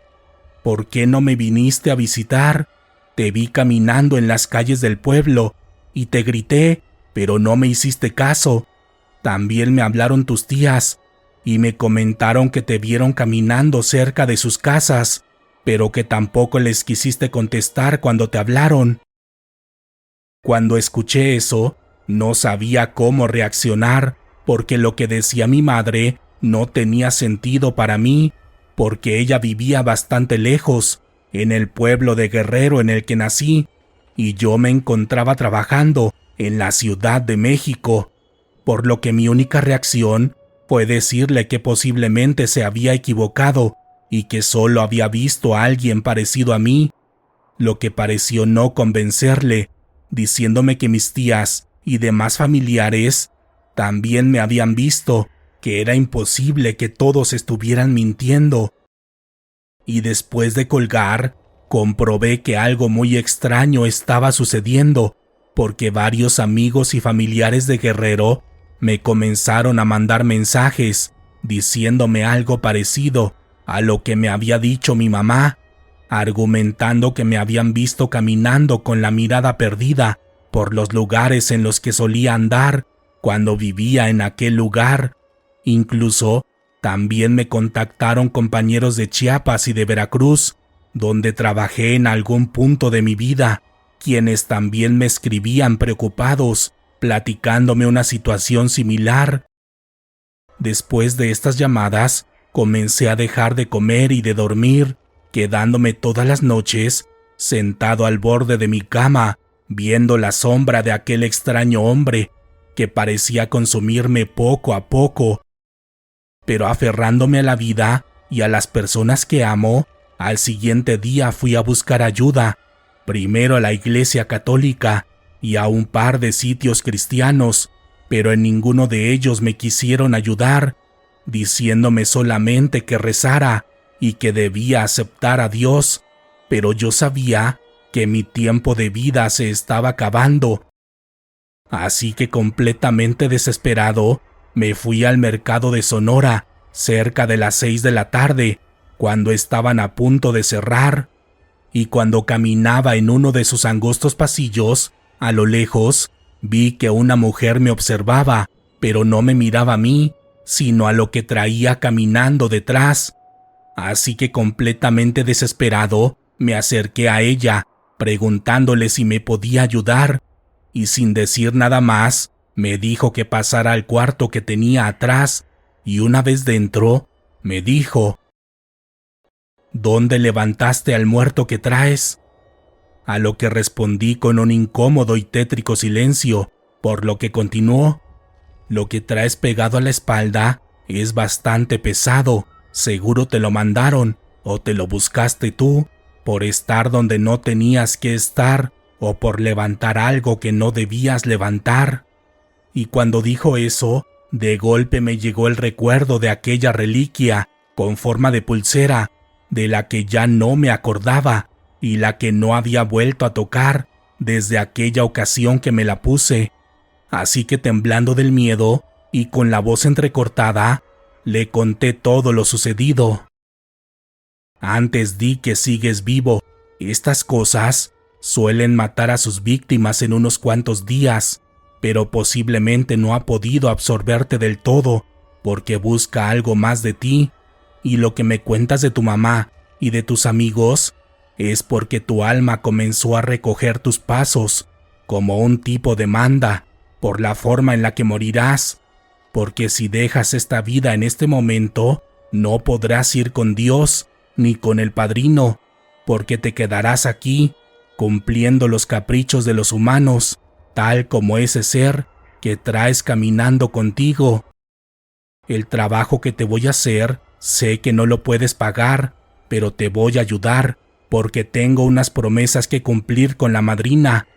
Speaker 1: ¿Por qué no me viniste a visitar? Te vi caminando en las calles del pueblo y te grité, pero no me hiciste caso. También me hablaron tus tías y me comentaron que te vieron caminando cerca de sus casas, pero que tampoco les quisiste contestar cuando te hablaron. Cuando escuché eso, no sabía cómo reaccionar, porque lo que decía mi madre no tenía sentido para mí, porque ella vivía bastante lejos, en el pueblo de Guerrero en el que nací, y yo me encontraba trabajando en la Ciudad de México, por lo que mi única reacción fue decirle que posiblemente se había equivocado y que solo había visto a alguien parecido a mí, lo que pareció no convencerle, diciéndome que mis tías y demás familiares también me habían visto, que era imposible que todos estuvieran mintiendo. Y después de colgar, comprobé que algo muy extraño estaba sucediendo, porque varios amigos y familiares de Guerrero me comenzaron a mandar mensajes diciéndome algo parecido a lo que me había dicho mi mamá, argumentando que me habían visto caminando con la mirada perdida por los lugares en los que solía andar cuando vivía en aquel lugar. Incluso También me contactaron compañeros de Chiapas y de Veracruz, donde trabajé en algún punto de mi vida, quienes también me escribían preocupados, platicándome una situación similar. Después de estas llamadas, comencé a dejar de comer y de dormir, quedándome todas las noches sentado al borde de mi cama, viendo la sombra de aquel extraño hombre que parecía consumirme poco a poco. Pero aferrándome a la vida y a las personas que amo, al siguiente día fui a buscar ayuda, primero a la iglesia católica y a un par de sitios cristianos, pero en ninguno de ellos me quisieron ayudar, diciéndome solamente que rezara y que debía aceptar a Dios, pero yo sabía que mi tiempo de vida se estaba acabando. Así que completamente desesperado, me fui al mercado de Sonora, cerca de las 6 de la tarde, cuando estaban a punto de cerrar, y cuando caminaba en uno de sus angostos pasillos, a lo lejos, vi que una mujer me observaba, pero no me miraba a mí, sino a lo que traía caminando detrás. Así que completamente desesperado, me acerqué a ella, preguntándole si me podía ayudar, y sin decir nada más, me dijo que pasara al cuarto que tenía atrás, y una vez dentro, me dijo: ¿Dónde levantaste al muerto que traes? A lo que respondí con un incómodo y tétrico silencio, por lo que continuó: Lo que traes pegado a la espalda es bastante pesado, seguro te lo mandaron, o te lo buscaste tú, por estar donde no tenías que estar, o por levantar algo que no debías levantar. Y cuando dijo eso, de golpe me llegó el recuerdo de aquella reliquia, con forma de pulsera, de la que ya no me acordaba, y la que no había vuelto a tocar desde aquella ocasión que me la puse. Así que temblando del miedo, y con la voz entrecortada, le conté todo lo sucedido. Antes di que sigues vivo. Estas cosas suelen matar a sus víctimas en unos cuantos días, pero posiblemente no ha podido absorberte del todo, porque busca algo más de ti, y lo que me cuentas de tu mamá y de tus amigos es porque tu alma comenzó a recoger tus pasos, como un tipo de manda, por la forma en la que morirás, porque si dejas esta vida en este momento, no podrás ir con Dios ni con el Padrino, porque te quedarás aquí, cumpliendo los caprichos de los humanos, tal como ese ser que traes caminando contigo. El trabajo que te voy a hacer, sé que no lo puedes pagar, pero te voy a ayudar, porque tengo unas promesas que cumplir con la madrina,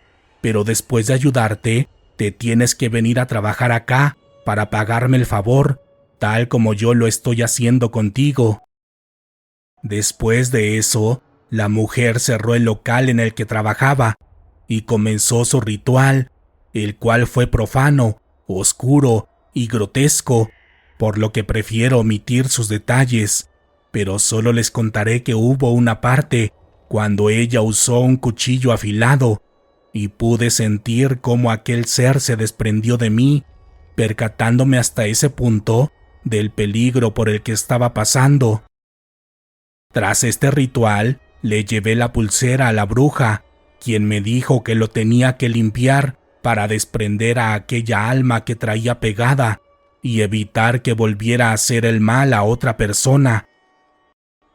Speaker 1: pero después de ayudarte, te tienes que venir a trabajar acá para pagarme el favor, tal como yo lo estoy haciendo contigo. Después de eso, la mujer cerró el local en el que trabajaba y comenzó su ritual, el cual fue profano, oscuro y grotesco, por lo que prefiero omitir sus detalles, pero solo les contaré que hubo una parte cuando ella usó un cuchillo afilado y pude sentir cómo aquel ser se desprendió de mí, percatándome hasta ese punto del peligro por el que estaba pasando. Tras este ritual, le llevé la pulsera a la bruja, quien me dijo que lo tenía que limpiar para desprender a aquella alma que traía pegada y evitar que volviera a hacer el mal a otra persona.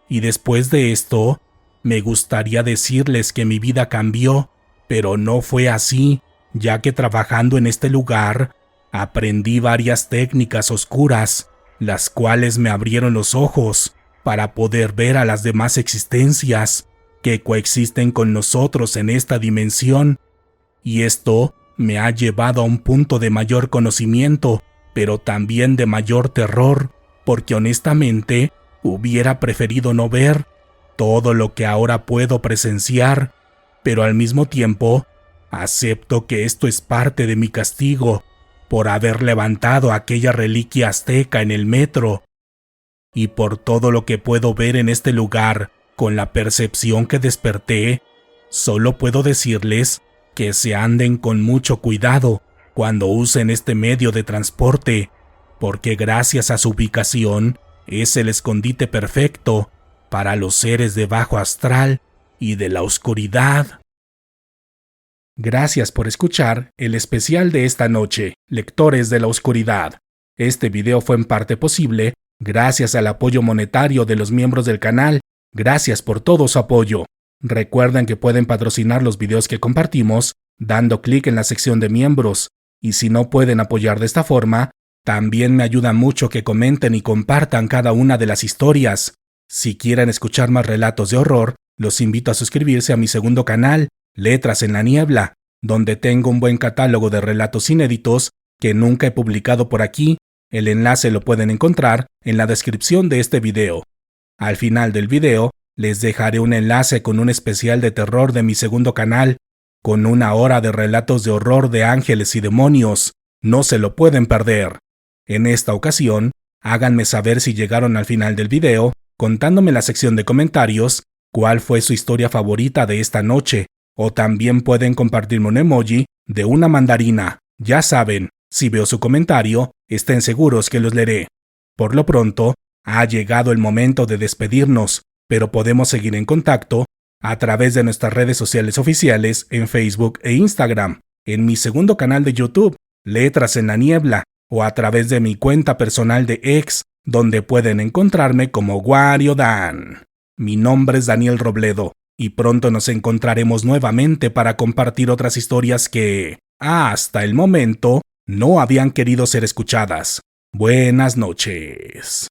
Speaker 1: Y después de esto, me gustaría decirles que mi vida cambió, pero no fue así, ya que trabajando en este lugar, aprendí varias técnicas oscuras, las cuales me abrieron los ojos para poder ver a las demás existencias que coexisten con nosotros en esta dimensión, y esto me ha llevado a un punto de mayor conocimiento, pero también de mayor terror, porque honestamente hubiera preferido no ver todo lo que ahora puedo presenciar, pero al mismo tiempo acepto que esto es parte de mi castigo por haber levantado aquella reliquia azteca en el metro, y por todo lo que puedo ver en este lugar con la percepción que desperté. Solo puedo decirles que se anden con mucho cuidado cuando usen este medio de transporte, porque gracias a su ubicación es el escondite perfecto para los seres de bajo astral y de la oscuridad. Gracias por escuchar el especial de esta noche, Lectores de la Oscuridad. Este video fue en parte posible gracias al apoyo monetario de los miembros del canal. Gracias por todo su apoyo. Recuerden que pueden patrocinar los videos que compartimos dando clic en la sección de miembros. Y si no pueden apoyar de esta forma, también me ayuda mucho que comenten y compartan cada una de las historias. Si quieren escuchar más relatos de horror, los invito a suscribirse a mi segundo canal, Letras en la Niebla, donde tengo un buen catálogo de relatos inéditos que nunca he publicado por aquí. El enlace lo pueden encontrar en la descripción de este video. Al final del video, les dejaré un enlace con un especial de terror de mi segundo canal, con 1 hora de relatos de horror de ángeles y demonios. No se lo pueden perder. En esta ocasión, háganme saber si llegaron al final del video, contándome en la sección de comentarios cuál fue su historia favorita de esta noche, o también pueden compartirme un emoji de una mandarina. Ya saben, si veo su comentario, estén seguros que los leeré. Por lo pronto, ha llegado el momento de despedirnos, pero podemos seguir en contacto a través de nuestras redes sociales oficiales en Facebook e Instagram, en mi segundo canal de YouTube, Letras en la Niebla, o a través de mi cuenta personal de X, donde pueden encontrarme como Wario Dan. Mi nombre es Daniel Robledo, y pronto nos encontraremos nuevamente para compartir otras historias que, hasta el momento, no habían querido ser escuchadas. Buenas noches.